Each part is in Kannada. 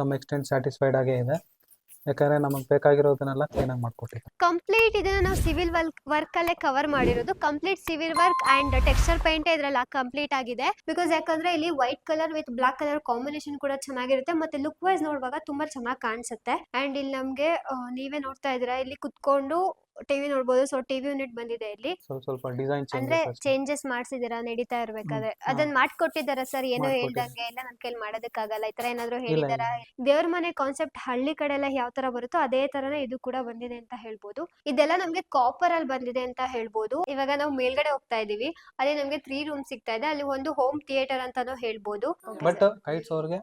ಸಮ್ ಎಕ್ಸ್ಟೆಂಟ್ ಸ್ಯಾಟಿಸ್ಫೈಡ್ ಆಗೇ ಇದೆ. ಯಾಕಂದ್ರೆ ನಮಗೆ ಬೇಕಾಗಿರೋದನ್ನೆಲ್ಲ ಕ್ಲೀನಾಗಿ ಮಾಡ್ಕೊಟ್ಟಿದ್ದಾರೆ. ಕಂಪ್ಲೀಟ್ ಇದನ್ನ ನಾವು ಸಿವಿಲ್ ವರ್ಕ್ ಅಲ್ಲೇ ಕವರ್ ಮಾಡಿರೋದು. Complete civil work and texture paint ಇದ್ರಲ್ಲಿ ಕಂಪ್ಲೀಟ್ ಆಗಿದೆ. ಬಿಕಾಸ್ ಯಾಕಂದ್ರೆ ಇಲ್ಲಿ white colour with black colour combination ಕೂಡ ಚೆನ್ನಾಗಿರುತ್ತೆ, ಮತ್ತೆ ಲುಕ್ ವೈಸ್ ನೋಡುವಾಗ ತುಂಬಾ ಚೆನ್ನಾಗಿ ಕಾಣಿಸುತ್ತೆ. ಅಂಡ್ ಇಲ್ಲಿ ನಮ್ಗೆ ನೀವೇ ನೋಡ್ತಾ ಇದ್ದೀರಾ, ಇಲ್ಲಿ ಕುತ್ಕೊಂಡು ಟಿವಿ ನೋಡ್ಬೋದು. ಸೊ ಟಿವಿ ಯೂನಿಟ್ ಬಂದಿದೆ ಇಲ್ಲಿ. ಸ್ವಲ್ಪ ಡಿಸೈನ್ ಅಂದ್ರೆ ಚೇಂಜಸ್ ಮಾಡ್ಸಿದೀರಾ ನಡೀತಾ ಇರ್ಬೇಕಾದ್ರೆ? ಅದನ್ನ ಮಾಡ್ಕೊಟ್ಟಿದಾರ ಸರ್? ಏನೋ ಹೇಳ್ದಂಗೆ ಎಲ್ಲ ನನ್ ಕೈಲಿ ಮಾಡೋದಕ್ಕಾಗಲ್ಲ ಈ ತರ ಏನಾದ್ರು ಹೇಳಿದಾರ? ದೇವ್ರ ಮನೆ ಕಾನ್ಸೆಪ್ಟ್ ಹಳ್ಳಿ ಕಡೆ ಎಲ್ಲ ಯಾವ ತರ ಬರುತ್ತೋ ಅದೇ ತರನೇ ಇದು ಕೂಡ ಬಂದಿದೆ ಅಂತ ಹೇಳ್ಬೋದು. ಇದೆಲ್ಲ ನಮ್ಗೆ ಕಾಪರ್ ಅಲ್ಲಿ ಬಂದಿದೆ ಅಂತ ಹೇಳ್ಬೋದು. ಇವಾಗ ನಾವು ಮೇಲ್ಗಡೆ ಹೋಗ್ತಾ ಇದೀವಿ, ಅಲ್ಲಿ ನಮ್ಗೆ 3 ರೂಮ್ ಸಿಗ್ತಾ ಇದೆ. ಅಲ್ಲಿ ಒಂದು ಹೋಮ್ ಥಿಯೇಟರ್ ಅಂತಾನು ಹೇಳ್ಬೋದು. ಬಟ್ ಹೈಟ್ಸ್ ಅವ್ರಿಗೆ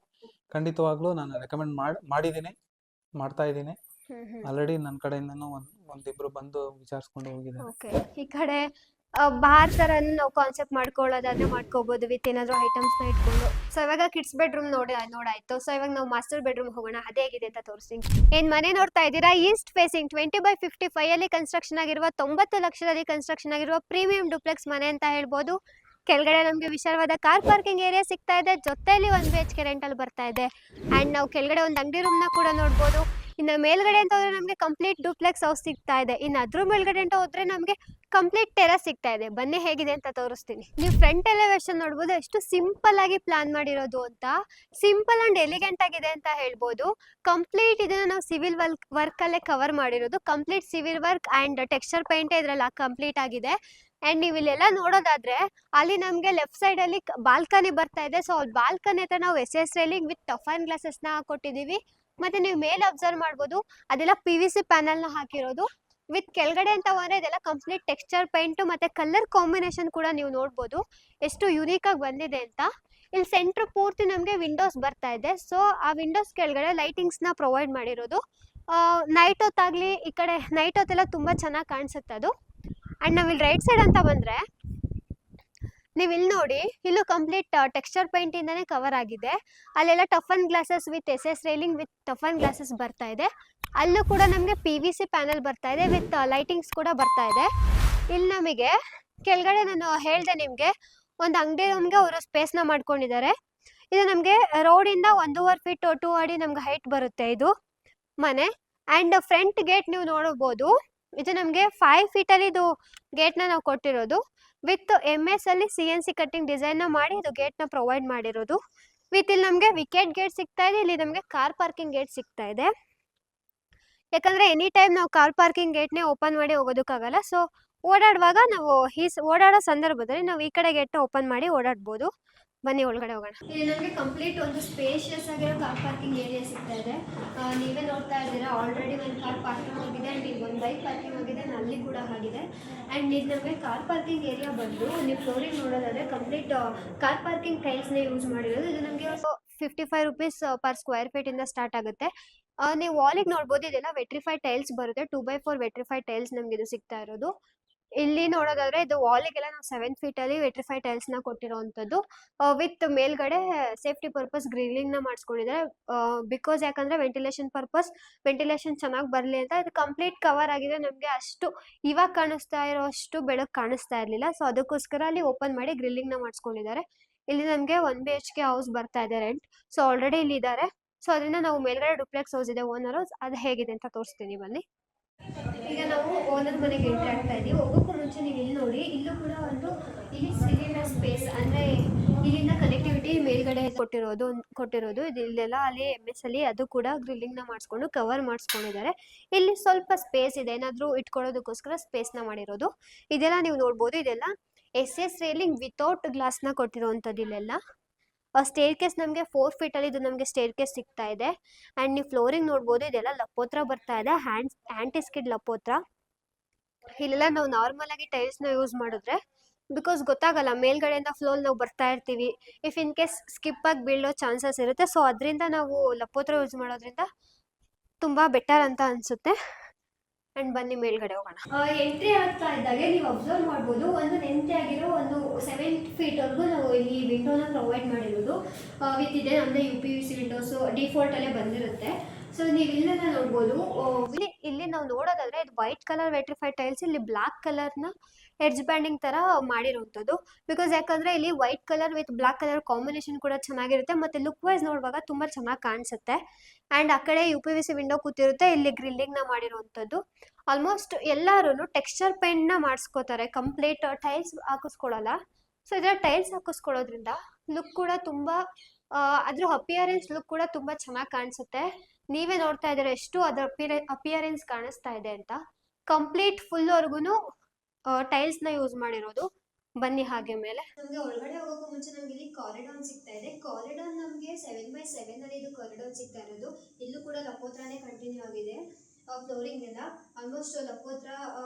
ಖಂಡಿತವಾಗ್ಲೂ ನಾನು ರೆಕಮೆಂಡ್ ಮಾಡಿದೀನಿ, ಮಾಡ್ತಾ ಇದ್ದೀನಿ. ಆಲ್ರೆಡಿ ನನ್ನ ಕಡೆಯಿಂದನೂ ಒಂದಿಬ್ರು ಬಂದು ವಿಚಾರಿಸ್ಕೊಂಡು ಹೋಗಿದ್ದಾರೆ. ಓಕೆ, ಈ ಕಡೆ ಬಾರ್ ತರ ನಾವು ಕಾನ್ಸೆಪ್ಟ್ ಮಾಡ್ಕೊಳ್ಳೋದಾದ್ರೆ ಮಾಡ್ಕೋಬಹುದು ವಿತ್ ಏನಾದ್ರು ಐಟಮ್ಸ್ ನ ಇಟ್ಕೊಂಡು. ಸೊ ಇವಾಗ ಕಿಡ್ಸ್ ಬೆಡ್ರೂಮ್ ನೋಡಾಯ್ತು. ಸೊ ಇವಾಗ ನಾವು ಮಾಸ್ಟರ್ ಬೆಡ್ರೂಮ್ ಹೋಗೋಣ, ಅದೇ ಹೇಗಿದೆ ಅಂತ ತೋರಿಸ್ತೀನಿ. ಏನ್ ಮನೆ ನೋಡ್ತಾ ಇದ್ದೀರಾ? ಈಸ್ಟ್ ಫೇಸಿಂಗ್ 20/55 ಅಲ್ಲಿ ಕನ್ಸ್ಟ್ರಕ್ಷನ್ ಆಗಿರುವ 90 ಲಕ್ಷದಲ್ಲಿ ಕನ್ಸ್ಟ್ರಕ್ಷನ್ ಆಗಿರುವ ಪ್ರೀಮಿಯಂ ಡುಪ್ಲೆಕ್ಸ್ ಮನೆ ಅಂತ ಹೇಳ್ಬೋದು. ಕೆಳಗಡೆ ನಮ್ಗೆ ವಿಶಾಲವಾದ ಕಾರ್ ಪಾರ್ಕಿಂಗ್ ಏರಿಯಾ ಸಿಗ್ತಾ ಇದೆ. ಜೊತೆಯಲ್ಲಿ 1 BHK ರೆಂಟಲ್ ಬರ್ತಾ ಇದೆ. ಅಂಡ್ ನಾವು ಕೆಳಗಡೆ ಒಂದು ಅಂಗಡಿ ರೂಮ್ ನ ಕೂಡ ನೋಡ್ಬೋದು. ಇನ್ನು ಮೇಲ್ಗಡೆ ಅಂತ ಹೋದ್ರೆ ನಮ್ಗೆ ಕಂಪ್ಲೀಟ್ ಡೂಪ್ಲೆಕ್ಸ್ ಹೌಸ್ ಸಿಗ್ತಾ ಇದೆ. ಇನ್ನು ಅದ್ರ ಮೇಲ್ಗಡೆ ಅಂತ ಹೋದ್ರೆ ನಮ್ಗೆ ಕಂಪ್ಲೀಟ್ ಟೆರಸ್ ಸಿಗ್ತಾ ಇದೆ. ಬನ್ನಿ ಹೇಗಿದೆ ಅಂತ ತೋರಿಸ್ತೀನಿ. ನೀವು ಫ್ರಂಟ್ ಎಲಿವೇಶನ್ ನೋಡ್ಬೋದು, ಎಷ್ಟು ಸಿಂಪಲ್ ಆಗಿ ಪ್ಲಾನ್ ಮಾಡಿರೋದು ಅಂತ. ಸಿಂಪಲ್ ಅಂಡ್ ಎಲಿಗೆಂಟ್ ಆಗಿದೆ ಅಂತ ಹೇಳ್ಬೋದು. ಕಂಪ್ಲೀಟ್ ಇದನ್ನ ನಾವು ಸಿವಿಲ್ ವರ್ಕ್ ಅಲ್ಲೇ ಕವರ್ ಮಾಡಿರೋದು. Complete civil work and texture paint ಇದ್ರಲ್ಲಿ ಕಂಪ್ಲೀಟ್ ಆಗಿದೆ. ಅಂಡ್ ನೀವು ಇಲ್ಲೆಲ್ಲ ನೋಡೋದಾದ್ರೆ ಅಲ್ಲಿ ನಮ್ಗೆ ಲೆಫ್ಟ್ ಸೈಡ್ ಅಲ್ಲಿ ಬಾಲ್ಕನಿ ಬರ್ತಾ ಇದೆ. ಸೊ ಬಾಲ್ಕನಿ ಹತ್ರ ನಾವು SS railing with toughen glasses ನ ಕೊಟ್ಟಿದೀವಿ. ಮತ್ತೆ ನೀವು ಮೇಲೆ ಅಬ್ಸರ್ವ್ ಮಾಡ್ಬೋದು, ಅದೆಲ್ಲ PVC ಪ್ಯಾನಲ್ ನ ಹಾಕಿರೋದು. ವಿತ್ ಕೆಳಗಡೆ ಅಂತ ಹೋದ್ರೆ ಇದೆಲ್ಲ ಕಂಪ್ಲೀಟ್ ಟೆಕ್ಸ್ಚರ್ ಪೇಂಟ್ ಮತ್ತೆ ಕಲರ್ ಕಾಂಬಿನೇಷನ್ ಕೂಡ ನೀವು ನೋಡ್ಬೋದು ಎಷ್ಟು ಯುನೀಕ್ ಆಗಿ ಬಂದಿದೆ ಅಂತ. ಇಲ್ಲಿ ಸೆಂಟರ್ ಪೂರ್ತಿ ನಮ್ಗೆ ವಿಂಡೋಸ್ ಬರ್ತಾ ಇದೆ. ಸೊ ಆ ವಿಂಡೋಸ್ ಕೆಳಗಡೆ ಲೈಟಿಂಗ್ಸ್ ನ ಪ್ರೊವೈಡ್ ಮಾಡಿರೋದು. ನೈಟ್ ಹೊತ್ತಾಗ್ಲಿ ಈ ಕಡೆ ನೈಟ್ ಹೊತ್ತೆಲ್ಲ ತುಂಬಾ ಚೆನ್ನಾಗಿ ಕಾಣಿಸುತ್ತೆ ಅದು. ಅಂಡ್ ನಾವ್ ಇಲ್ಲಿ ರೈಟ್ ಸೈಡ್ ಅಂತ ಬಂದ್ರೆ ನೀವು ಇಲ್ಲಿ ನೋಡಿ, ಇಲ್ಲೂ ಕಂಪ್ಲೀಟ್ ಟೆಕ್ಸ್ಚರ್ ಪೇಂಟ್ ಇಂದಾನೆ ಕವರ್ ಆಗಿದೆ. ಅಲ್ಲೆಲ್ಲ toughen glasses with SS railing with toughen glasses ಬರ್ತಾ ಇದೆ. ಅಲ್ಲೂ ಕೂಡ ನಮಗೆ PVC ಪ್ಯಾನಲ್ ಬರ್ತಾ ಇದೆ ವಿತ್ ಲೈಟಿಂಗ್ಸ್ ಕೂಡ ಬರ್ತಾ ಇದೆ. ಇಲ್ಲಿ ನಮಗೆ ಕೆಳಗಡೆ ನಾನು ಹೇಳ್ದೆ ನಿಮ್ಗೆ, ಒಂದು ಅಂಗಡಿ ರೂಮ್ಗೆ ಅವರು ಸ್ಪೇಸ್ ನ ಮಾಡ್ಕೊಂಡಿದ್ದಾರೆ. ಇದು ನಮ್ಗೆ ರೋಡ್ ಇಂದ 1.5 feet 2 ಅಡಿ ನಮ್ಗೆ ಹೈಟ್ ಬರುತ್ತೆ ಇದು ಮನೆ. ಅಂಡ್ ಫ್ರಂಟ್ ಗೇಟ್ ನೀವು ನೋಡಬಹುದು, ಇದು ನಮ್ಗೆ 5 feet ಅಲ್ಲಿ ಇದು ಗೇಟ್ ನ ನಾವು ಕೊಟ್ಟಿರೋದು. ವಿತ್ MS ಅಲ್ಲಿ CNC ಕಟ್ಟಿಂಗ್ ಡಿಸೈನ್ ನ ಮಾಡಿ ಇದು ಗೇಟ್ ನ ಪ್ರೊವೈಡ್ ಮಾಡಿರೋದು. ವಿತ್ ಇಲ್ಲಿ ನಮ್ಗೆ ವಿಕೆಟ್ ಗೇಟ್ ಸಿಗ್ತಾ ಇದೆ. ಇಲ್ಲಿ ನಮ್ಗೆ ಕಾರ್ ಪಾರ್ಕಿಂಗ್ ಗೇಟ್ ಸಿಗ್ತಾ ಇದೆ. ಯಾಕಂದ್ರೆ ಎನಿ ಟೈಮ್ ನಾವು ಕಾರ್ ಪಾರ್ಕಿಂಗ್ ಗೇಟ್ ನೇ ಓಪನ್ ಮಾಡಿ ಹೋಗೋದಕ್ಕಾಗಲ್ಲ. ಸೊ ಓಡಾಡುವಾಗ ನಾವು ಓಡಾಡೋ ಸಂದರ್ಭದಲ್ಲಿ ನಾವು ಈ ಕಡೆ ಗೇಟ್ ನ ಓಪನ್ ಮಾಡಿ ಓಡಾಡ್ಬೋದು. ಬನ್ನಿ ಒಳಗಡೆ ಹೋಗೋಣ. ಇಲ್ಲಿ ನಮಗೆ ಕಂಪ್ಲೀಟ್ ಒಂದು ಸ್ಪೇಷಿಯಸ್ ಆಗಿರೋ ಕಾರ್ ಪಾರ್ಕಿಂಗ್ ಏರಿಯಾ ಸಿಗ್ತಾ ಇದೆ. ನೀವೇ ನೋಡ್ತಾ ಇದ್ದೀರಾ, ಆಲ್ರೆಡಿ ಒಂದು ಕಾರ್ ಪಾರ್ಕಿಂಗ್ ಆಗಿದೆ. ಅಂಡ್ ಇಲ್ಲಿ ಒಂದು ಬೈಕ್ ಪಾರ್ಕಿಂಗ್ ಆಗಿದೆ, ಅಲ್ಲಿ ಕೂಡ ಆಗಿದೆ. ಅಂಡ್ ಇದು ನಮಗೆ ಕಾರ್ ಪಾರ್ಕಿಂಗ್ ಏರಿಯಾ ಬಂದು ನೀವು ಫ್ಲೋರಿಂಗ್ ನೋಡೋದಾದ್ರೆ ಕಂಪ್ಲೀಟ್ ಕಾರ್ ಪಾರ್ಕಿಂಗ್ ಟೈಲ್ಸ್ ನೇ ಯೂಸ್ ಮಾಡಿರೋದು. ಇದು ನಮಗೆ 55 rupees per square feet ಇಂದ ಸ್ಟಾರ್ಟ್ ಆಗುತ್ತೆ. ನೀವು ವಾಲಿಗೆ ನೋಡ್ಬೋದು, ಇದೆಲ್ಲ ವೆಟ್ರಿಫೈಡ್ ಟೈಲ್ಸ್ ಬರುತ್ತೆ. 2x4 ವೆಟ್ರಿಫೈಡ್ ಟೈಲ್ಸ್ ನಮ್ಗೆ ಇದು ಸಿಗ್ತಾ ಇರೋದು. ಇಲ್ಲಿ ನೋಡೋದಾದ್ರೆ ಇದು ವಾಲಿಗೆಲ್ಲ ನಾವು 7 feet ಅಲ್ಲಿ ವೆಟ್ರಿಫೈಡ್ ಟೈಲ್ಸ್ ನ ಕೊಟ್ಟಿರೋಂಥದ್ದು. ವಿತ್ ಮೇಲ್ಗಡೆ ಸೇಫ್ಟಿ ಪರ್ಪಸ್ ಗ್ರಿಲ್ಲಿಂಗ್ ನ ಮಾಡಿಸ್ಕೊಂಡಿದ್ದಾರೆ. ಬಿಕಾಸ್ ಯಾಕಂದ್ರೆ ವೆಂಟಿಲೇಷನ್ ಚೆನ್ನಾಗಿ ಬರಲಿ ಅಂತ. ಇದು ಕಂಪ್ಲೀಟ್ ಕವರ್ ಆಗಿದೆ. ನಮ್ಗೆ ಅಷ್ಟು ಇವಾಗ ಕಾಣಿಸ್ತಾ ಇರೋ ಅಷ್ಟು ಬೆಳಕು ಕಾಣಿಸ್ತಾ ಇರ್ಲಿಲ್ಲ. ಸೊ ಅದಕ್ಕೋಸ್ಕರ ಅಲ್ಲಿ ಓಪನ್ ಮಾಡಿ ಗ್ರಿಲ್ಲಿಂಗ್ ನ ಮಾಡಿಸ್ಕೊಂಡಿದ್ದಾರೆ. ಇಲ್ಲಿ ನಮ್ಗೆ 1 BHK ಹೌಸ್ ಬರ್ತಾ ಇದೆ ರೆಂಟ್. ಸೊ ಆಲ್ರೆಡಿ ಇಲ್ಲಿ ಇದ್ದಾರೆ. ಸೊ ಅದರಿಂದ ನಾವು ಮೇಲ್ಗಡೆ ಡುಪ್ಲೆಕ್ಸ್ ಹೌಸ್ ಇದೆ ಓನರ್ ಹೌಸ್, ಅದು ಹೇಗಿದೆ ಅಂತ ತೋರಿಸ್ತೀನಿ ಬನ್ನಿ. ಈಗ ನಾವು ಓನರ್ ಮನೆಗೆ ಎಂಟ್ರಿ ಆಗ್ತಾ ಇದೀವಿ. ಹೋಗೋಕ್ಕೂ ಮುಂಚೆ ನೀವು ಇಲ್ಲಿ ನೋಡಿ, ಇಲ್ಲೂ ಕೂಡ ಒಂದು ಇಲ್ಲಿ ಸಿಲಿಂಡರ್ ಸ್ಪೇಸ್ ಅಂದ್ರೆ ಇಲ್ಲಿಂದ ಕನೆಕ್ಟಿವಿಟಿ ಮೇಲ್ಗಡೆ ಕೊಟ್ಟಿರೋದು ಇದು. ಇಲ್ಲೆಲ್ಲ ಅಲ್ಲಿ MS ಅಲ್ಲಿ ಅದು ಕೂಡ ಗ್ರಿಲ್ಲಿಂಗ್ ನ ಮಾಡಿಸ್ಕೊಂಡು ಕವರ್ ಮಾಡಿಸ್ಕೊಂಡಿದ್ದಾರೆ. ಇಲ್ಲಿ ಸ್ವಲ್ಪ ಸ್ಪೇಸ್ ಇದೆ, ಏನಾದ್ರೂ ಇಟ್ಕೊಳ್ಳೋದಕ್ಕೋಸ್ಕರ ಸ್ಪೇಸ್ ನ ಮಾಡಿರೋದು. ಇದೆಲ್ಲ ನೀವು ನೋಡ್ಬೋದು, ಇದೆಲ್ಲ SS ರೈಲಿಂಗ್ ವಿತೌಟ್ ಗ್ಲಾಸ್ ನ ಕೊಟ್ಟಿರುವಂತದ್ದು. ಇಲ್ಲೆಲ್ಲ ಸ್ಟೇರ್ ಕೇಸ್ ನಮಗೆ 4 feet ಅಲ್ಲಿ ಇದು ನಮಗೆ ಸ್ಟೇರ್ ಕೇಸ್ ಸಿಗ್ತಾ ಇದೆ. ಅಂಡ್ ನೀವು ಫ್ಲೋರಿಂಗ್ ನೋಡ್ಬೋದು, ಇದೆಲ್ಲ ಲಪೋತ್ರ ಬರ್ತಾ ಇದೆ, ಆಂಟಿ ಸ್ಕಿಡ್ ಲಪೋತ್ರ. ಇಲ್ಲೆಲ್ಲ ನಾವು ನಾರ್ಮಲ್ ಆಗಿ ಟೈಲ್ಸ್ ನ ಯೂಸ್ ಮಾಡಿದ್ರೆ ಬಿಕಾಸ್ ಗೊತ್ತಾಗಲ್ಲ, ಮೇಲ್ಗಡೆಯಿಂದ ಫ್ಲೋರ್ ನಾವು ಬರ್ತಾ ಇರ್ತೀವಿ, ಇಫ್ ಇನ್ ಕೇಸ್ ಸ್ಕಿಪ್ ಆಗಿ ಬೀಳೋ ಚಾನ್ಸಸ್ ಇರುತ್ತೆ. ಸೊ ಅದರಿಂದ ನಾವು ಲಪೋತ್ರ ಯೂಸ್ ಮಾಡೋದ್ರಿಂದ ತುಂಬಾ ಬೆಟರ್ ಅಂತ ಅನ್ಸುತ್ತೆ. ಅಂಡ್ ಬನ್ನಿ ಮೇಲ್ಗಡೆ ಹೋಗೋಣ. ಎಂಟ್ರಿ ಆಗ್ತಾ ಇದ್ದಾಗೆ ನೀವು ಅಬ್ಸರ್ವ್ ಮಾಡ್ಬೋದು, ಒಂದು ಲೆಂತ್ ಆಗಿರೋ ಒಂದು 7 feet ವರೆಗೂ ನಾವು ಇಲ್ಲಿ ವಿಂಡೋನ ಪ್ರೊವೈಡ್ ಮಾಡಿರೋದು. ವಿತ್ ಇದೆ ನಮ್ಮದೇ UPVC ವಿಂಡೋಸ್ ಡಿಫಾಲ್ಟ್ ಅಲ್ಲೇ ಬಂದಿರುತ್ತೆ. ಸೊ ನೀವು ಇಲ್ಲೆಲ್ಲ ನೋಡ್ಬೋದು. ಇಲ್ಲಿ ನಾವು ನೋಡೋದಾದ್ರೆ ಇದು ವೈಟ್ ಕಲರ್ ವೆಟ್ರಿಫೈಡ್ ಟೈಲ್ಸ್, ಇಲ್ಲಿ ಬ್ಲಾಕ್ ಕಲರ್ನ ಎಡ್ಜ್ ಬ್ಯಾಂಡಿಂಗ್ ತರ ಮಾಡಿರುವಂಥದ್ದು. ಬಿಕಾಸ್ ಯಾಕಂದ್ರೆ ಇಲ್ಲಿ white colour with black colour combination ಕೂಡ ಚೆನ್ನಾಗಿರುತ್ತೆ, ಮತ್ತೆ ಲುಕ್ ವೈಸ್ ನೋಡುವಾಗ ತುಂಬಾ ಚೆನ್ನಾಗಿ ಕಾಣಿಸುತ್ತೆ. ಅಂಡ್ ಆ ಕಡೆ UPVC ವಿಂಡೋ ಕೂತಿರುತ್ತೆ, ಇಲ್ಲಿ ಗ್ರಿಲ್ಲಿಂಗ್ ನ ಮಾಡಿರುವಂಥದ್ದು. ಆಲ್ಮೋಸ್ಟ್ ಎಲ್ಲರೂ ಟೆಕ್ಸ್ಚರ್ ಪೇಂಟ್ ನ ಮಾಡಿಸ್ಕೋತಾರೆ, ಕಂಪ್ಲೀಟ್ ಟೈಲ್ಸ್ ಹಾಕಿಸ್ಕೊಳ್ಳಲ್ಲ. ಸೊ ಇದರ ಟೈಲ್ಸ್ ಹಾಕಿಸ್ಕೊಳ್ಳೋದ್ರಿಂದ ಲುಕ್ ಕೂಡ ತುಂಬಾ ಅದ್ರ ಅಪಿಯರೆನ್ಸ್ ಲುಕ್ ಕೂಡ ತುಂಬಾ ಚೆನ್ನಾಗಿ ಕಾಣಿಸುತ್ತೆ. ನೀವೇ ನೋಡ್ತಾ ಇದ್ದೀರಾ ಎಷ್ಟು ಅದರ ಅಪಿಯರೆನ್ಸ್ ಕಾಣಿಸ್ತಾ ಇದೆ ಅಂತ. ಕಂಪ್ಲೀಟ್ ಫುಲ್ ವರ್ಗುನು ಟೈಲ್ಸ್ ನ ಯೂಸ್ ಮಾಡಿರೋದು. ಬನ್ನಿ ಹಾಗೆ ಮೇಲೆ ನಮಗೆ ಒಳಗಡೆ ಹೋಗೋಕ್ಕೂ ಮುಂಚೆ ನಮ್ಗೆ ಇಲ್ಲಿ ಕಾರಿಡಾರ್ ಸಿಗ್ತಾ ಇದೆ. ಕಾರಿಡಾರ್ ನಮಗೆ 7x7 ಅಲ್ಲಿ ಇದು ಕಾರಿಡಾರ್ ಸಿಗ್ತಾ ಇರೋದು. ಇಲ್ಲೂ ಕೂಡ ಲಪೋತ್ರಾನೇ ಕಂಟಿನ್ಯೂ ಆಗಿದೆ. ಫ್ಲೋರಿಂಗ್ ಎಲ್ಲ ಆಲ್ಮೋಸ್ಟ್ ಲಪೋತ್ರ